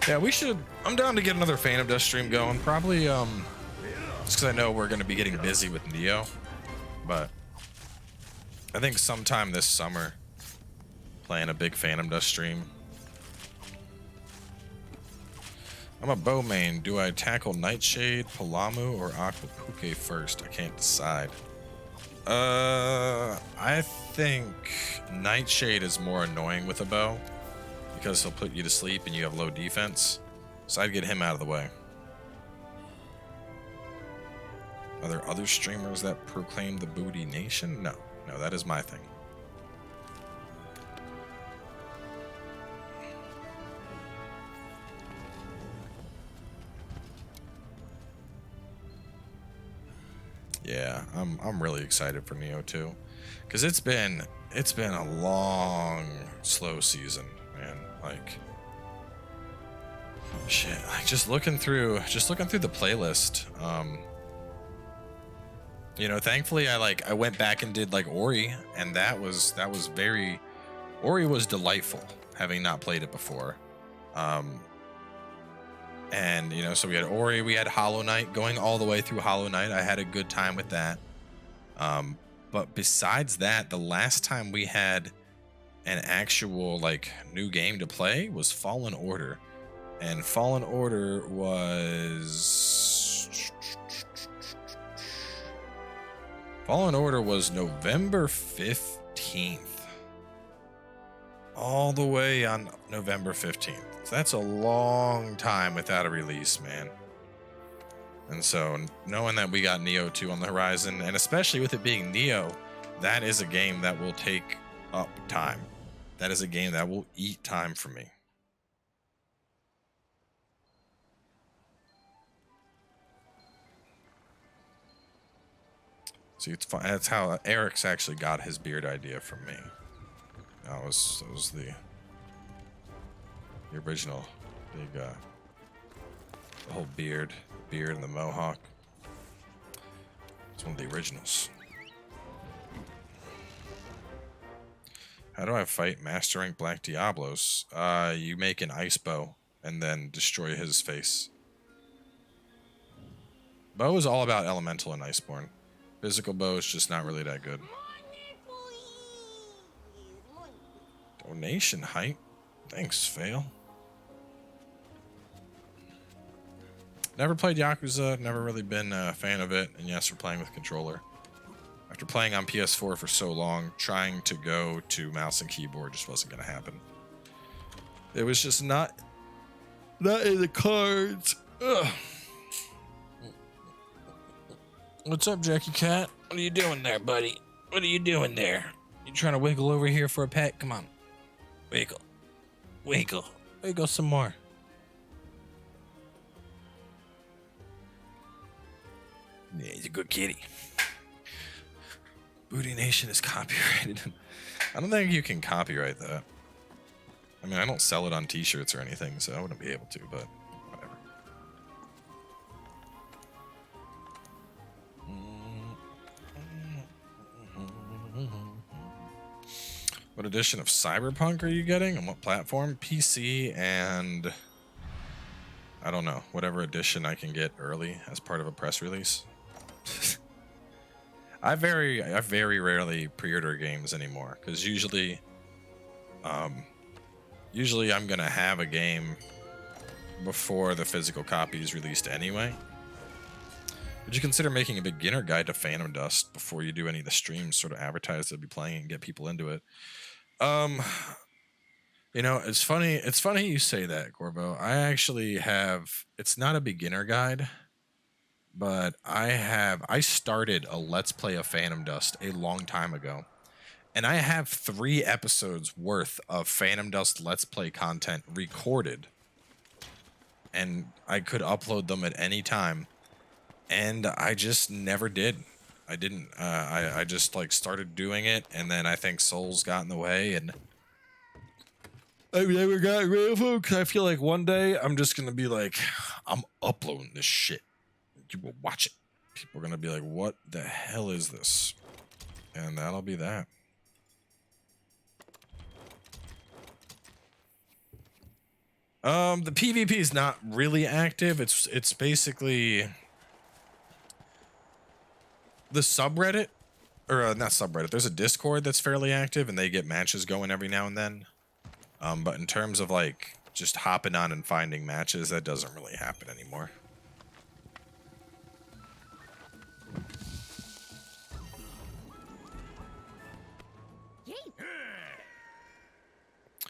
Yeah, we should. I'm down to get another Phantom Dust stream going. Probably Just because I know we're going to be getting busy with Nioh. But I think sometime this summer, playing a big Phantom Dust stream. I'm a bow main. Do I tackle Nightshade, Palamu, or Aquapuke first? I can't decide. I think Nightshade is more annoying with a bow because he'll put you to sleep and you have low defense. So I'd get him out of the way. Are there other streamers that proclaim the Booty Nation? No, that is my thing. Yeah, I'm really excited for Nioh too, because it's been a long, slow season, man. Like, shit. Like just looking through the playlist. You know, thankfully I went back and did like Ori, and that was Ori was delightful, having not played it before. And, you know, so we had Ori, we had Hollow Knight, going all the way through Hollow Knight. I had a good time with that. But besides that, the last time we had an actual, like, new game to play was Fallen Order. And Fallen Order was... Fallen Order was November 15th. All the way on November 15th. So that's a long time without a release, man. And so knowing that we got Nioh 2 on the horizon, and especially with it being Nioh, that is a game that will take up time. That is a game that will eat time for me. See, it's fun. That's how Eric's actually got his beard idea from me. That was the original big the whole beard and the mohawk. It's one of the originals. How do I fight Master Rank Black Diablos? You make an ice bow and then destroy his face. Bow is all about elemental in Iceborne. Physical bow is just not really that good. Donation height. Thanks, Fail. Never played Yakuza, never really been a fan of it, and yes, we're playing with controller. After playing on PS4 for so long, trying to go to mouse and keyboard just wasn't going to happen. It was just not in the cards. Ugh. What's up, Jackie Cat? What are you doing there, buddy? What are you doing there? You trying to wiggle over here for a pet? Come on. Wiggle. Wiggle. Wiggle some more. Yeah, he's a good kitty. Booty Nation is copyrighted. I don't think you can copyright that. I mean, I don't sell it on t-shirts or anything, so I wouldn't be able to, but whatever. What edition of Cyberpunk are you getting? On what platform? PC and... I don't know. Whatever edition I can get early as part of a press release. I very rarely pre-order games anymore, because usually I'm gonna have a game before the physical copy is released anyway. Would you consider making a beginner guide to Phantom Dust before you do any of the streams, sort of advertise to be playing and get people into it? You know, it's funny you say that, Corbo. I actually have, it's not a beginner guide, but I started a Let's Play of Phantom Dust a long time ago. And I have 3 episodes worth of Phantom Dust Let's Play content recorded. And I could upload them at any time. And I just never did. I didn't. I just like started doing it, and then I think Souls got in the way, and I never got rid of them, because I feel like one day I'm just going to be like, I'm uploading this shit. You will watch it. People are going to be like, what the hell is this? And that'll be that. The PvP is not really active. It's basically the subreddit, or not subreddit, there's a Discord that's fairly active and they get matches going every now and then. But in terms of like just hopping on and finding matches, that doesn't really happen anymore.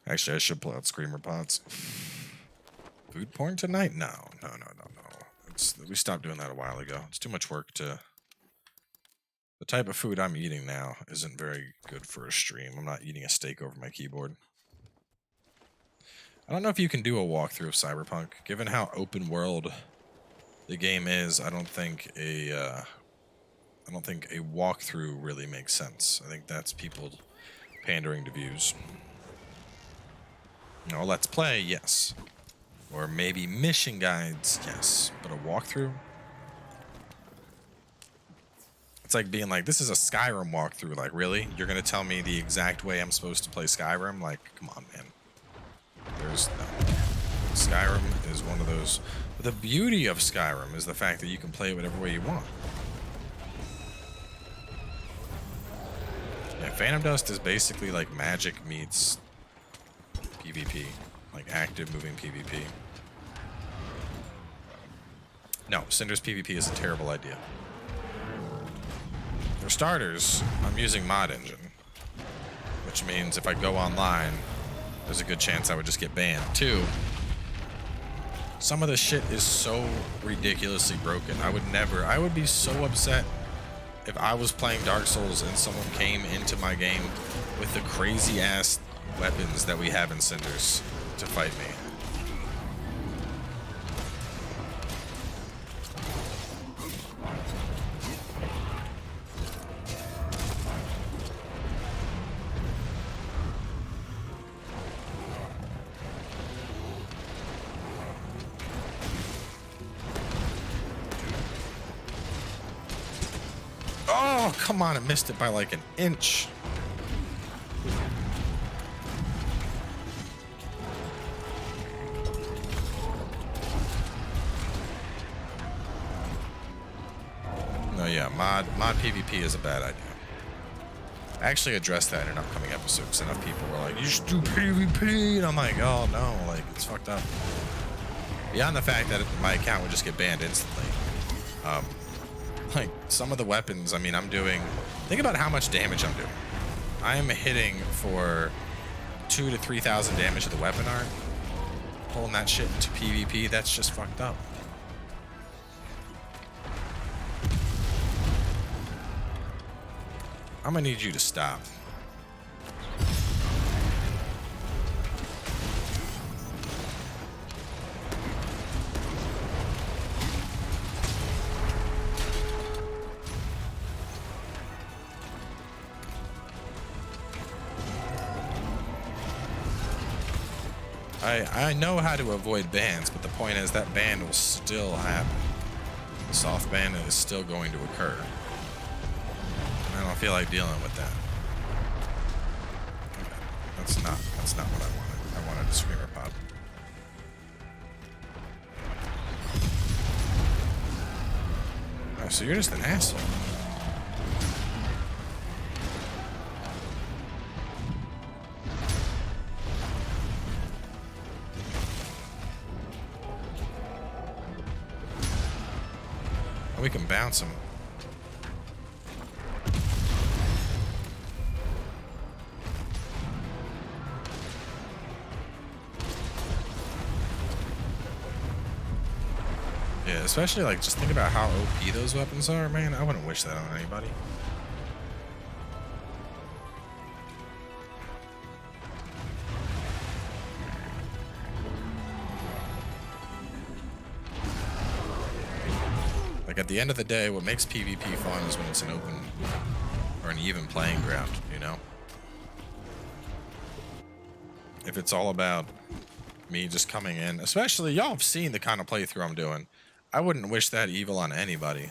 Actually, I should pull out Screamer Pots. Food porn tonight? No. We stopped doing that a while ago. It's too much work to... The type of food I'm eating now isn't very good for a stream. I'm not eating a steak over my keyboard. I don't know if you can do a walkthrough of Cyberpunk. Given how open world the game is, I don't think a walkthrough really makes sense. I think that's people pandering to views. You know, let's play, yes. Or maybe mission guides, yes. But a walkthrough? It's like being like, this is a Skyrim walkthrough. Like, really? You're going to tell me the exact way I'm supposed to play Skyrim? Like, come on, man. There's no. Skyrim is one of those. The beauty of Skyrim is the fact that you can play it whatever way you want. Yeah, Phantom Dust is basically like Magic meets PvP. Like active moving PvP. No, Cinder's PvP is a terrible idea. For starters, I'm using Mod Engine, which means if I go online, there's a good chance I would just get banned. Two, some of the shit is so ridiculously broken. I would be so upset if I was playing Dark Souls and someone came into my game with the crazy ass weapons that we have in Cinders to fight me. Oh, come on, I missed it by like an inch. No, yeah, mod PvP is a bad idea. I actually addressed that in an upcoming episode because enough people were like, you should do PvP, and I'm like, oh no, like, it's fucked up. Beyond the fact that my account would just get banned instantly. Like, some of the weapons, I mean, I'm doing... Think about how much damage I'm doing. I am hitting for 2,000 to 3,000 damage to the weapon art. Pulling that shit into PvP, that's just fucked up. I'm gonna need you to stop. I know how to avoid bans, but the point is that ban will still happen. The soft ban is still going to occur. And I don't feel like dealing with that. Okay. That's not what I wanted. I wanted a screamer pop. Oh, so you're just an asshole. We can bounce him. Yeah, especially like just think about how OP those weapons are, man. I wouldn't wish that on anybody. Like at the end of the day, what makes PvP fun is when it's an open or an even playing ground, you know? If it's all about me just coming in, especially y'all have seen the kind of playthrough I'm doing. I wouldn't wish that evil on anybody.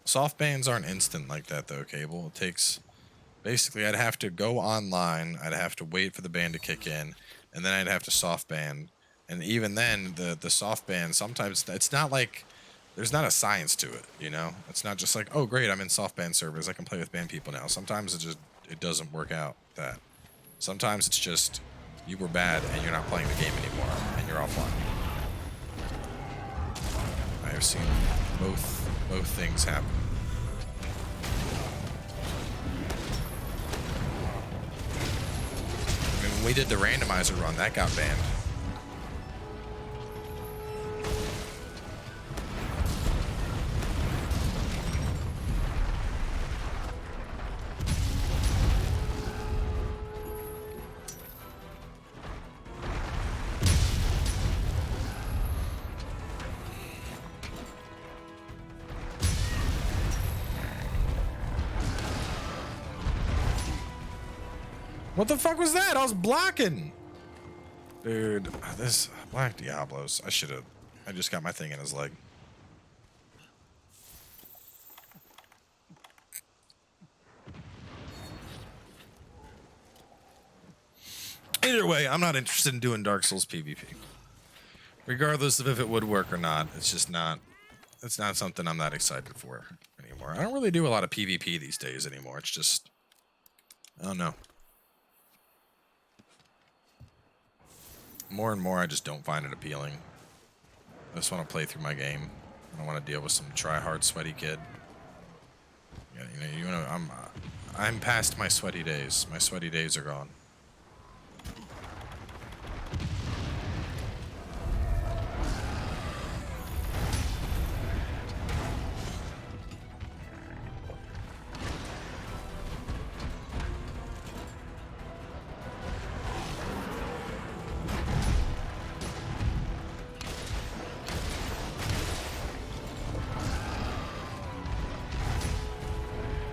Soft bans aren't instant like that though, Cable. It takes... Basically, I'd have to go online, I'd have to wait for the ban to kick in, and then I'd have to soft ban. And even then, the soft ban, sometimes it's not like, there's not a science to it, you know? It's not just like, oh great, I'm in soft ban servers, I can play with banned people now. Sometimes it doesn't work out that. Sometimes it's just, you were bad and you're not playing the game anymore, and you're offline. I have seen both things happen. I mean, when we did the randomizer run, that got banned. What the fuck was that? I was blocking. Dude, this Black Diablos. I just got my thing in his leg. Either way, I'm not interested in doing Dark Souls PvP. Regardless of if it would work or not, it's not something I'm that excited for anymore. I don't really do a lot of PvP these days anymore. It's just, I don't know. More and more, I just don't find it appealing. I just want to play through my game. I don't want to deal with some try-hard, sweaty kid. Yeah, you know, I'm past my sweaty days. My sweaty days are gone.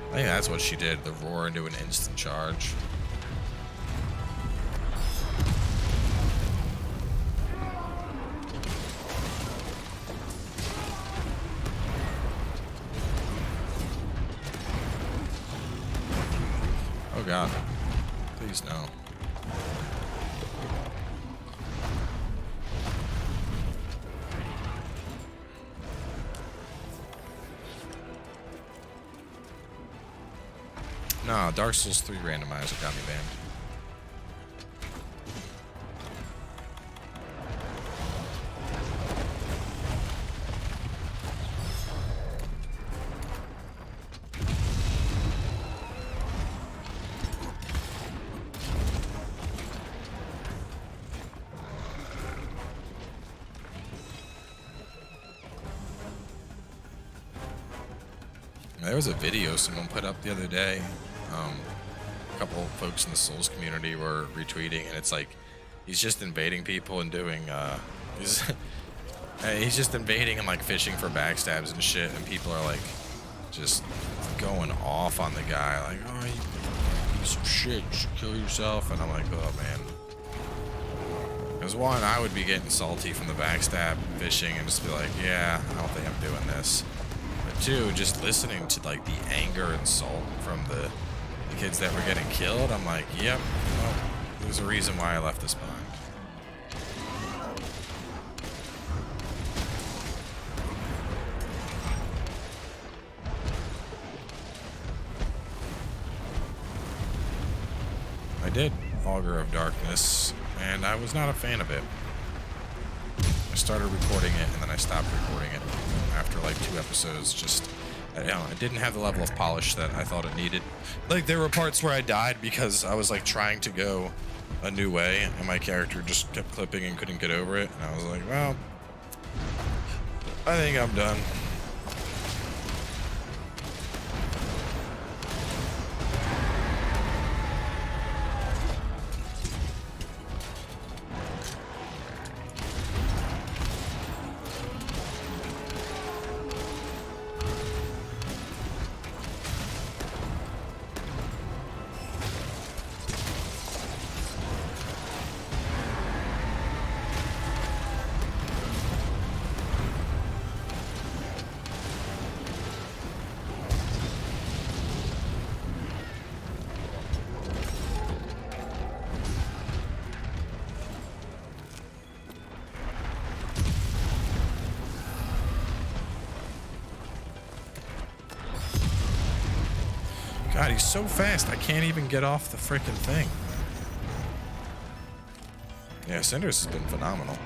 I think that's what she did, the roar into an instant charge. Oh god. Please no. No, Dark Souls 3 randomizer got me banned. There was a video someone put up the other day. A couple of folks in the Souls community were retweeting, and it's like he's just invading people and doing he's just invading and like fishing for backstabs and shit, and people are like just going off on the guy, like, oh, you piece of shit, you should kill yourself. And I'm like, oh man. Because one, I would be getting salty from the backstab fishing and just be like, yeah, I don't think I'm doing this. But two, just listening to like the anger and salt from the kids that were getting killed, I'm like, yep, well, there's a reason why I left this behind. I did Augur of Darkness, and I was not a fan of it. I started recording it, and then I stopped recording it after like 2 episodes. Just, I don't know, it didn't have the level of polish that I thought it needed. Like, there were parts where I died because I was like trying to go a new way, and my character just kept clipping and couldn't get over it. And I was like, well, I think I'm done. God, he's so fast. I can't even get off the freaking thing. Yeah, Cinders has been phenomenal.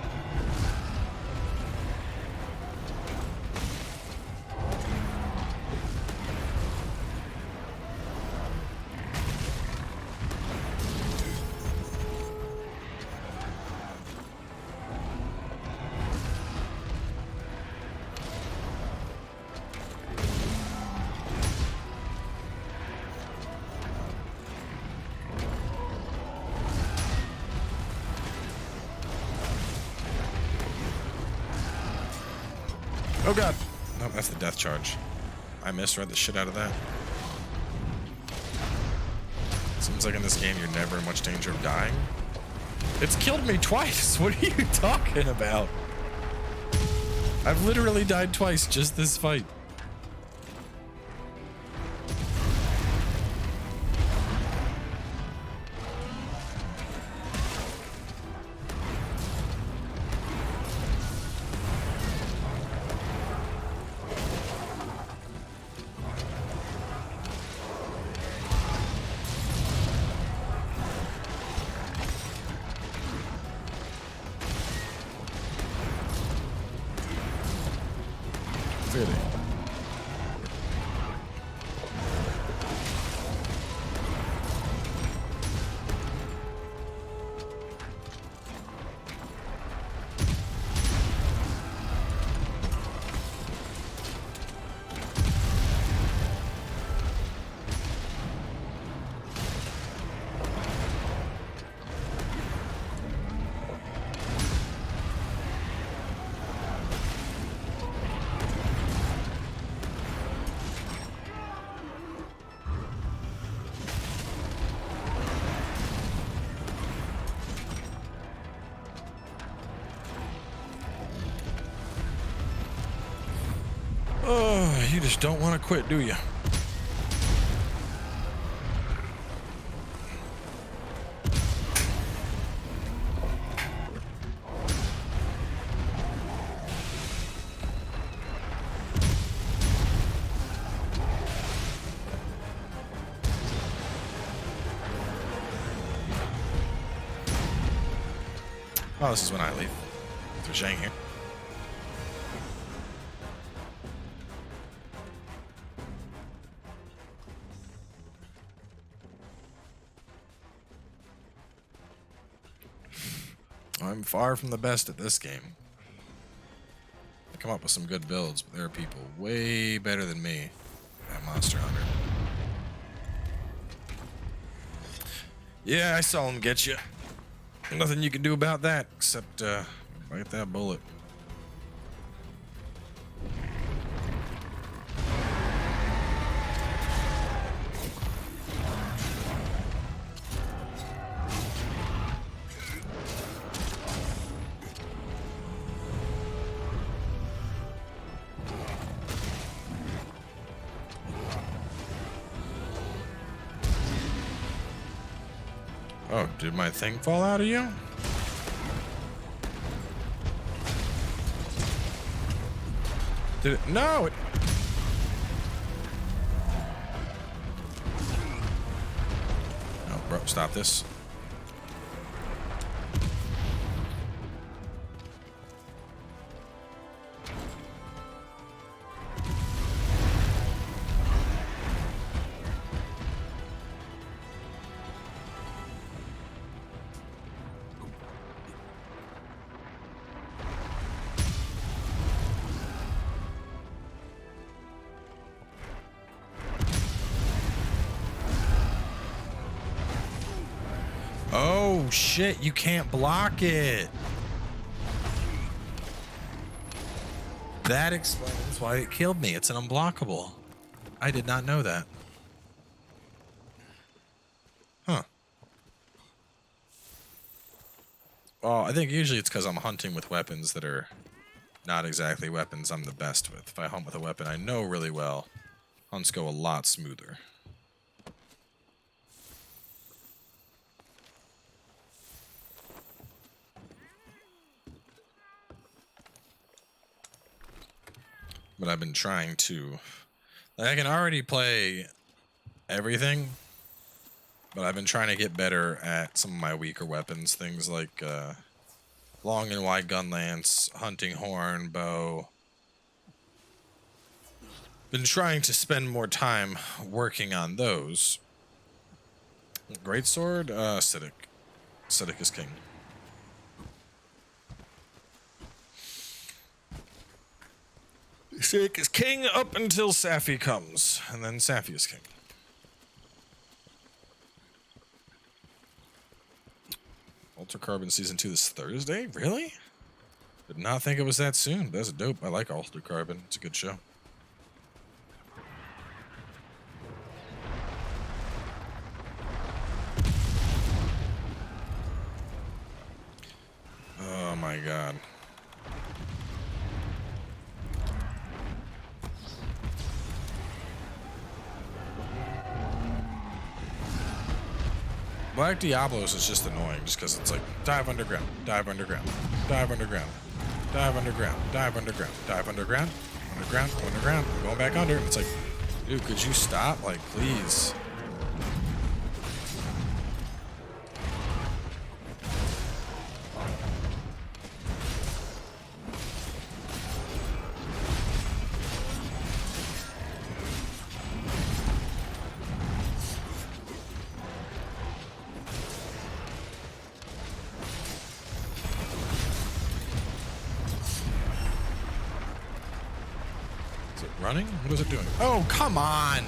Oh god! No, that's the death charge. I misread the shit out of that. Seems like in this game you're never in much danger of dying. It's killed me twice! What are you talking about? I've literally died twice just this fight. Fitting. Oh, you just don't want to quit, do you? Oh, this is when I leave. There's Zhang here. I'm far from the best at this game. I come up with some good builds, but there are people way better than me at Monster Hunter. Yeah, I saw him get you. Nothing you can do about that except bite that bullet. Oh, did my thing fall out of you? Did it? No! It... No, bro, stop this. Oh shit, you can't block it. That explains why it killed me. It's an unblockable. I did not know that. Huh. Well, I think usually it's because I'm hunting with weapons that are not exactly weapons I'm the best with. If I hunt with a weapon I know really well, hunts go a lot smoother. But I've been trying to... Like, I can already play everything, but I've been trying to get better at some of my weaker weapons, things like long and wide gun lance, hunting horn, bow. Been trying to spend more time working on those. Greatsword, Acidic. Acidic is king. Acidic is king up until Safi comes, and then Safi is king. Altered Carbon Season 2 this Thursday? Really? Did not think it was that soon. That's dope. I like Altered Carbon. It's a good show. Oh my god. Black Diablos is just annoying just because it's like dive underground, dive underground, dive underground, dive underground, dive underground, dive underground, underground, underground, I'm going back under. It's like, dude, could you stop? Like, please. Running? What is it doing? Oh, come on!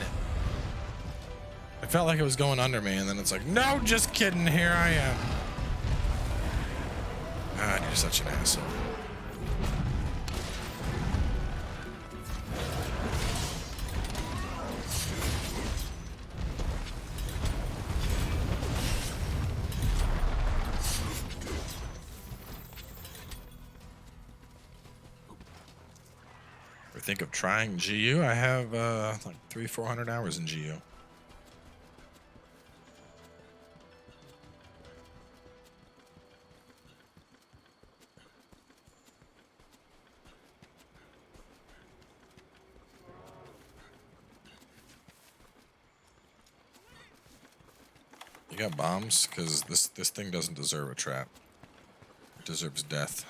I felt like it was going under me, and then it's like, no, just kidding, here I am. Ah, you're such an asshole. Think of trying GU. I have like 300-400 hours in GU. You got bombs? Because this thing doesn't deserve a trap. It deserves death.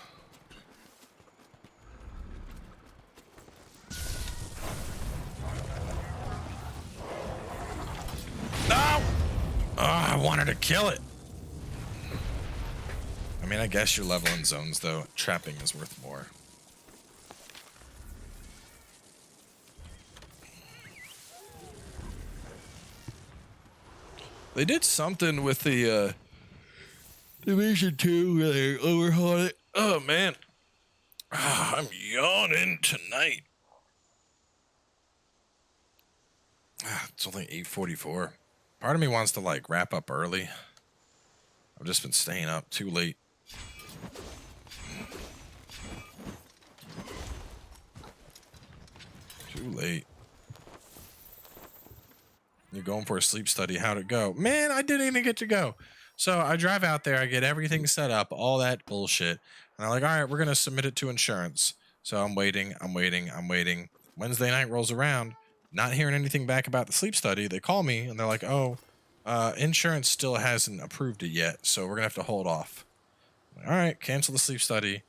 No! Oh, I wanted to kill it. I mean, I guess you're leveling zones, though. Trapping is worth more. They did something with the Division 2 where they overhauled it. Oh, man. I'm yawning tonight. It's only 8:44. Part of me wants to, like, wrap up early. I've just been staying up too late. Too late. You're going for a sleep study. How'd it go? Man, I didn't even get to go. So I drive out there. I get everything set up, all that bullshit. And I'm like, all right, we're going to submit it to insurance. So I'm waiting. Wednesday night rolls around. Not hearing anything back about the sleep study. They call me and they're like, oh, insurance still hasn't approved it yet. So we're going to have to hold off. Like, all right, cancel the sleep study.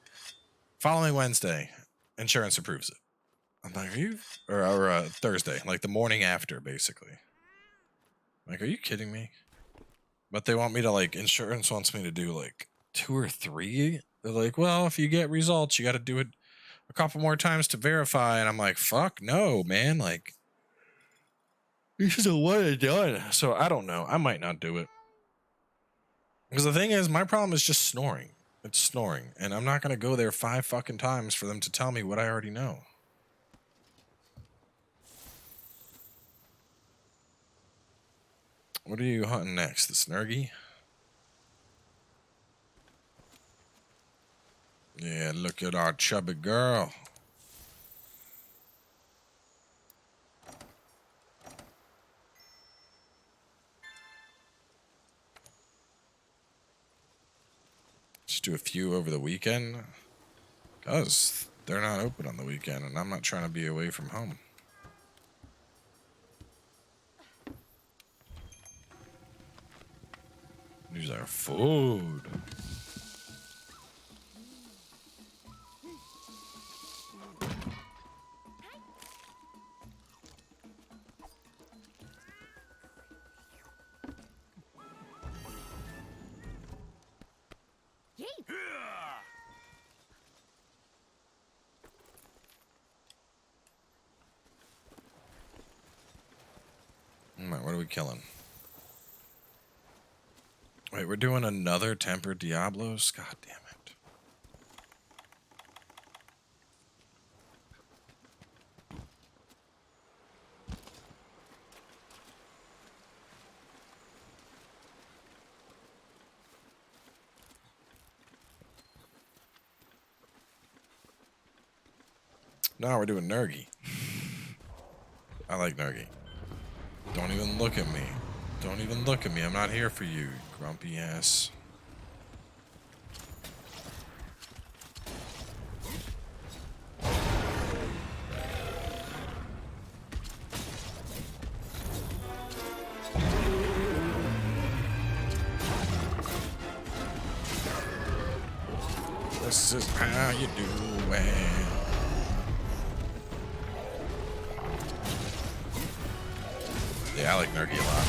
Following Wednesday, insurance approves it. I'm like, are you? Or Thursday, like the morning after, basically. Like, are you kidding me? But they want me to, like, insurance wants me to do, like, 2 or 3. They're like, well, if you get results, you got to do it a couple more times to verify. And I'm like, fuck no, man. Like, this is a one and done. So I don't know. I might not do it. Because the thing is, my problem is just snoring. It's snoring. And I'm not going to go there 5 fucking times for them to tell me what I already know. What are you hunting next? The Snurgy? Yeah, look at our chubby girl. Just do a few over the weekend. Because they're not open on the weekend, and I'm not trying to be away from home. These are food. Alright, what are we killing? Wait, we're doing another tempered Diablos? God damn it. No, we're doing Nergi. I like Nergi. Don't even look at me. Don't even look at me. I'm not here for you, grumpy ass. This is how you do it. Yeah, I like Nergi a lot.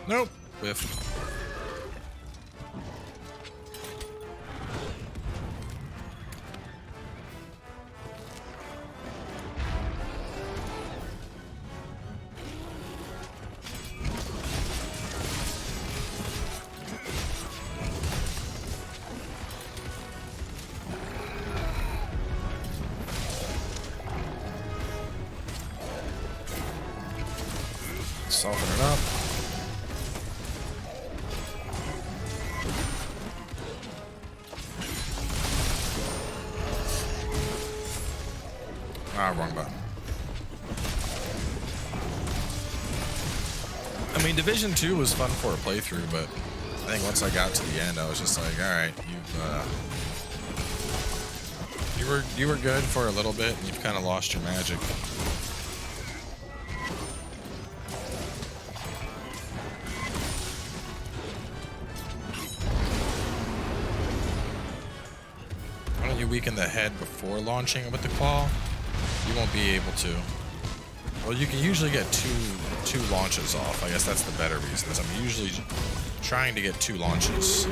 Nope. Whiff. Soften it up. Ah, wrong button. I mean, Division 2 was fun for a playthrough, but I think once I got to the end, I was just like, all right, you were good for a little bit, and you've kind of lost your magic. Why don't you weaken the head before launching with the claw? You won't be able to. Well, you can usually get two launches off. I guess that's the better reason. Is I'm usually trying to get 2 launches,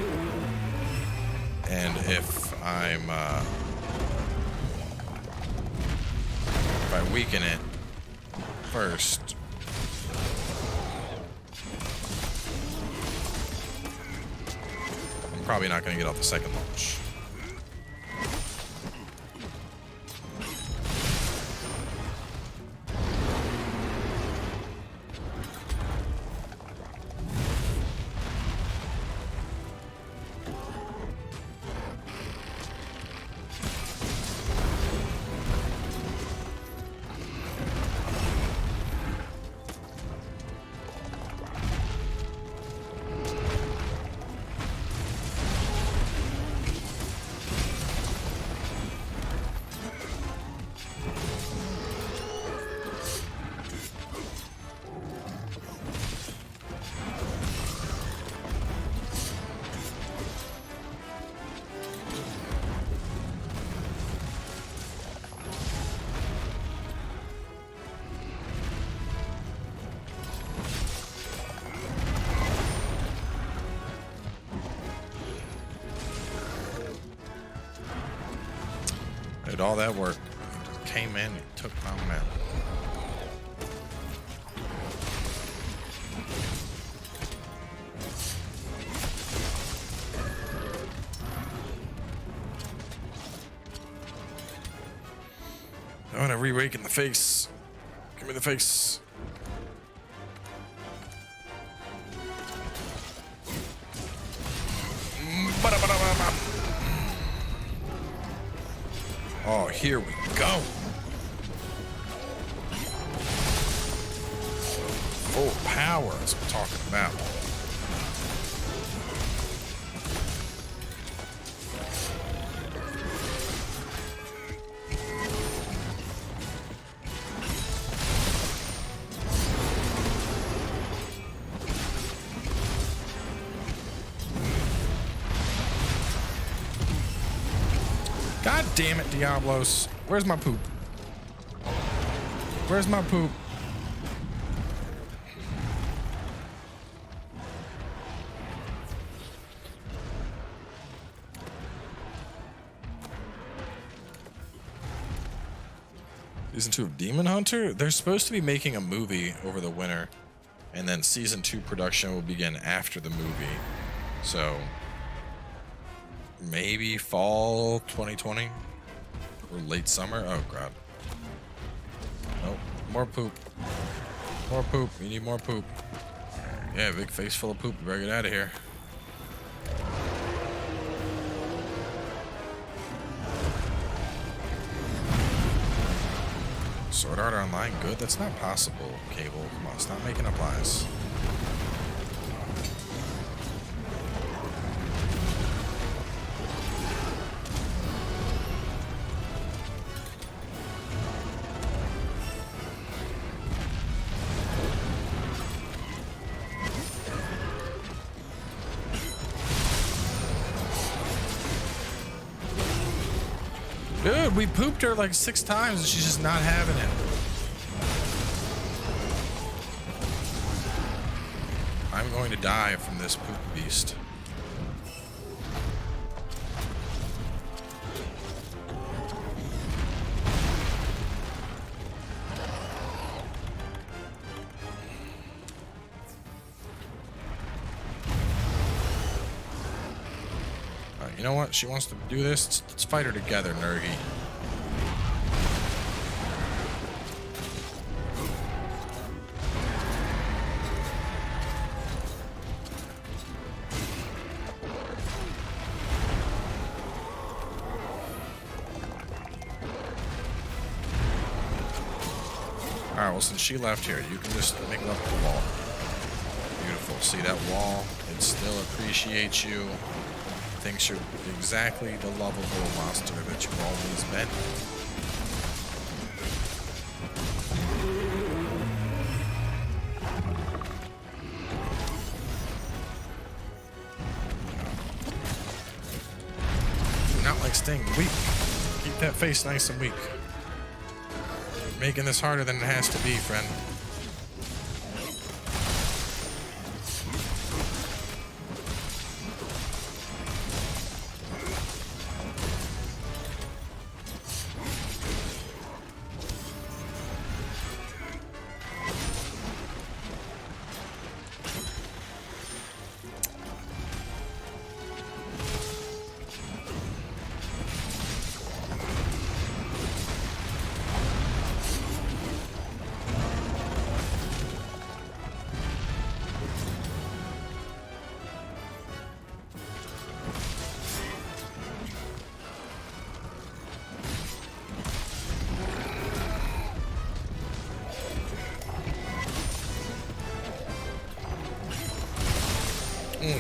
and if I weaken it first, I'm probably not going to get off the second launch. did all that work. Came in and took my man. I want to re-rake in the face. Give me the face. Oh, here we go. Full power is what I'm talking about. God damn it, Diablos. Where's my poop? Where's my poop? Season 2 of Demon Hunter? They're supposed to be making a movie over the winter, and then Season 2 production will begin after the movie. So maybe fall 2020 or late summer. Oh god. Nope. More poop. More poop. We need more poop. Yeah, big face full of poop. We better get out of here. Sword Art Online good? That's not possible, Cable. Come on, stop making up lies. Dude, we pooped her like 6 times and she's just not having it. I'm going to die from this poop beast. You know what? She wants to do this. Let's fight her together, Nergi. Alright, well, since she left here, you can just make up the wall. Beautiful. See that wall? It still appreciates you. Thinks you're exactly the lovable monster that you've always been. Not like Sting, weak. Keep that face nice and weak. You're making this harder than it has to be, friend.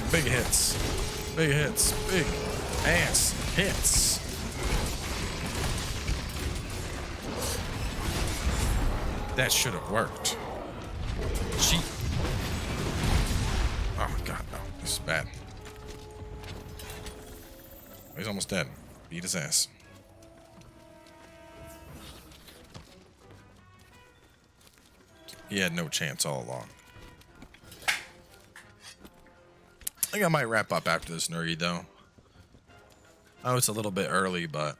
Big hits. Big hits. Big ass hits. That should have worked. Cheat. Oh god, no. This is bad. He's almost dead. Beat his ass. He had no chance all along. I think I might wrap up after this Nergi, though. Oh, it's a little bit early, but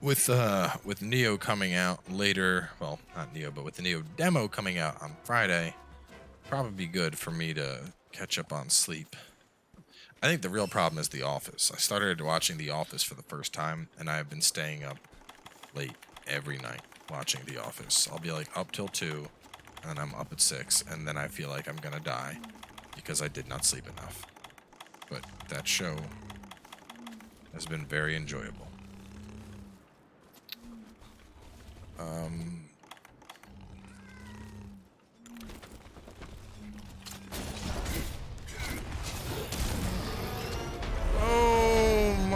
with Nioh coming out later, well, not Nioh, but with the Nioh demo coming out on Friday, probably be good for me to catch up on sleep. I think the real problem is The Office. I started watching The Office for the first time, and I have been staying up late every night watching The Office. I'll be like up till 2, and I'm up at 6, and then I feel like I'm gonna die because I did not sleep enough. But that show has been very enjoyable.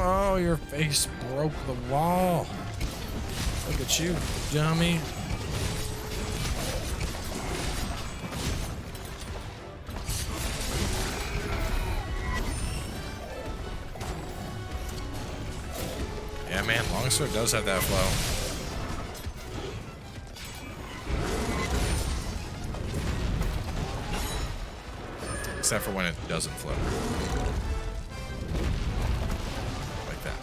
Oh, your face broke the wall. Look at you, dummy. Yeah, man, longsword does have that flow. Except for when it doesn't flow. Like that.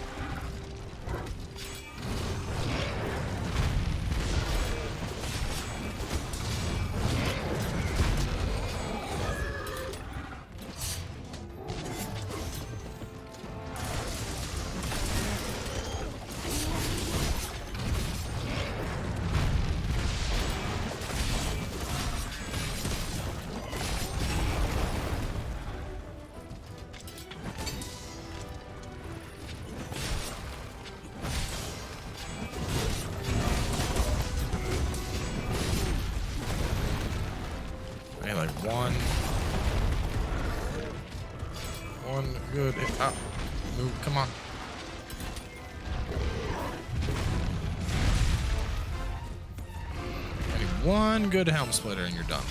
Like one good hit. Oh, move, come on. I need one good helm splitter and you're done.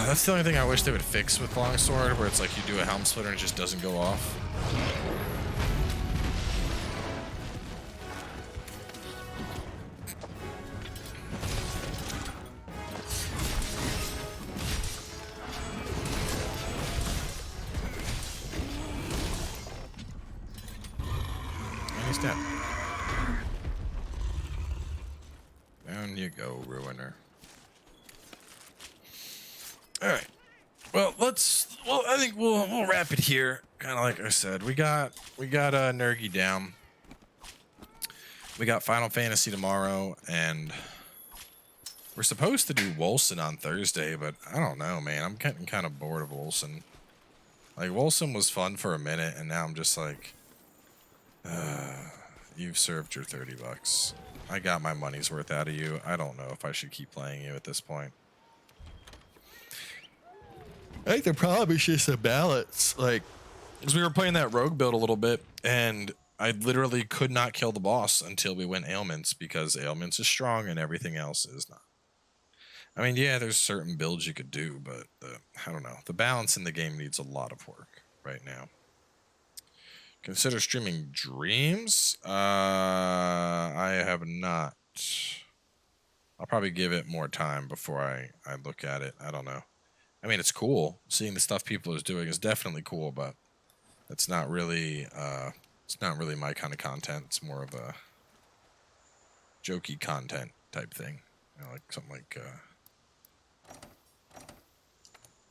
That's the only thing I wish they would fix with longsword, where it's like you do a helm splitter and it just doesn't go off. Step. Down you go, Ruiner. All right. Well, I think we'll wrap it here. Kind of like I said, we got Nergy down. We got Final Fantasy tomorrow, and we're supposed to do Wolcen on Thursday, but I don't know, man. I'm getting kind of bored of Wolcen. Like, Wolcen was fun for a minute, and now I'm just like, you've served your $30. I got my money's worth out of you. I don't know if I should keep playing you at this point. I think the problem is just a balance. Like, because we were playing that rogue build a little bit, and I literally could not kill the boss until we went ailments, because ailments is strong and everything else is not. I mean, yeah, there's certain builds you could do, but I don't know. The balance in the game needs a lot of work right now. Consider streaming Dreams? I have not. I'll probably give it more time before I look at it. I don't know. I mean, it's cool. Seeing the stuff people are doing is definitely cool, but it's not really my kind of content. It's more of a jokey content type thing. You know, like something like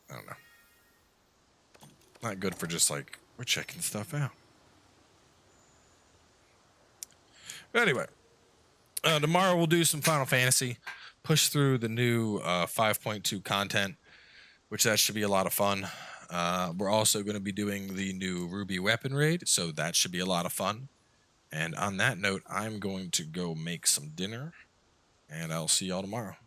I don't know. Not good for just like, we're checking stuff out. Anyway, tomorrow we'll do some Final Fantasy, push through the new 5.2 content, which that should be a lot of fun. We're also going to be doing the new Ruby weapon raid, so that should be a lot of fun. And on that note, I'm going to go make some dinner, and I'll see y'all tomorrow.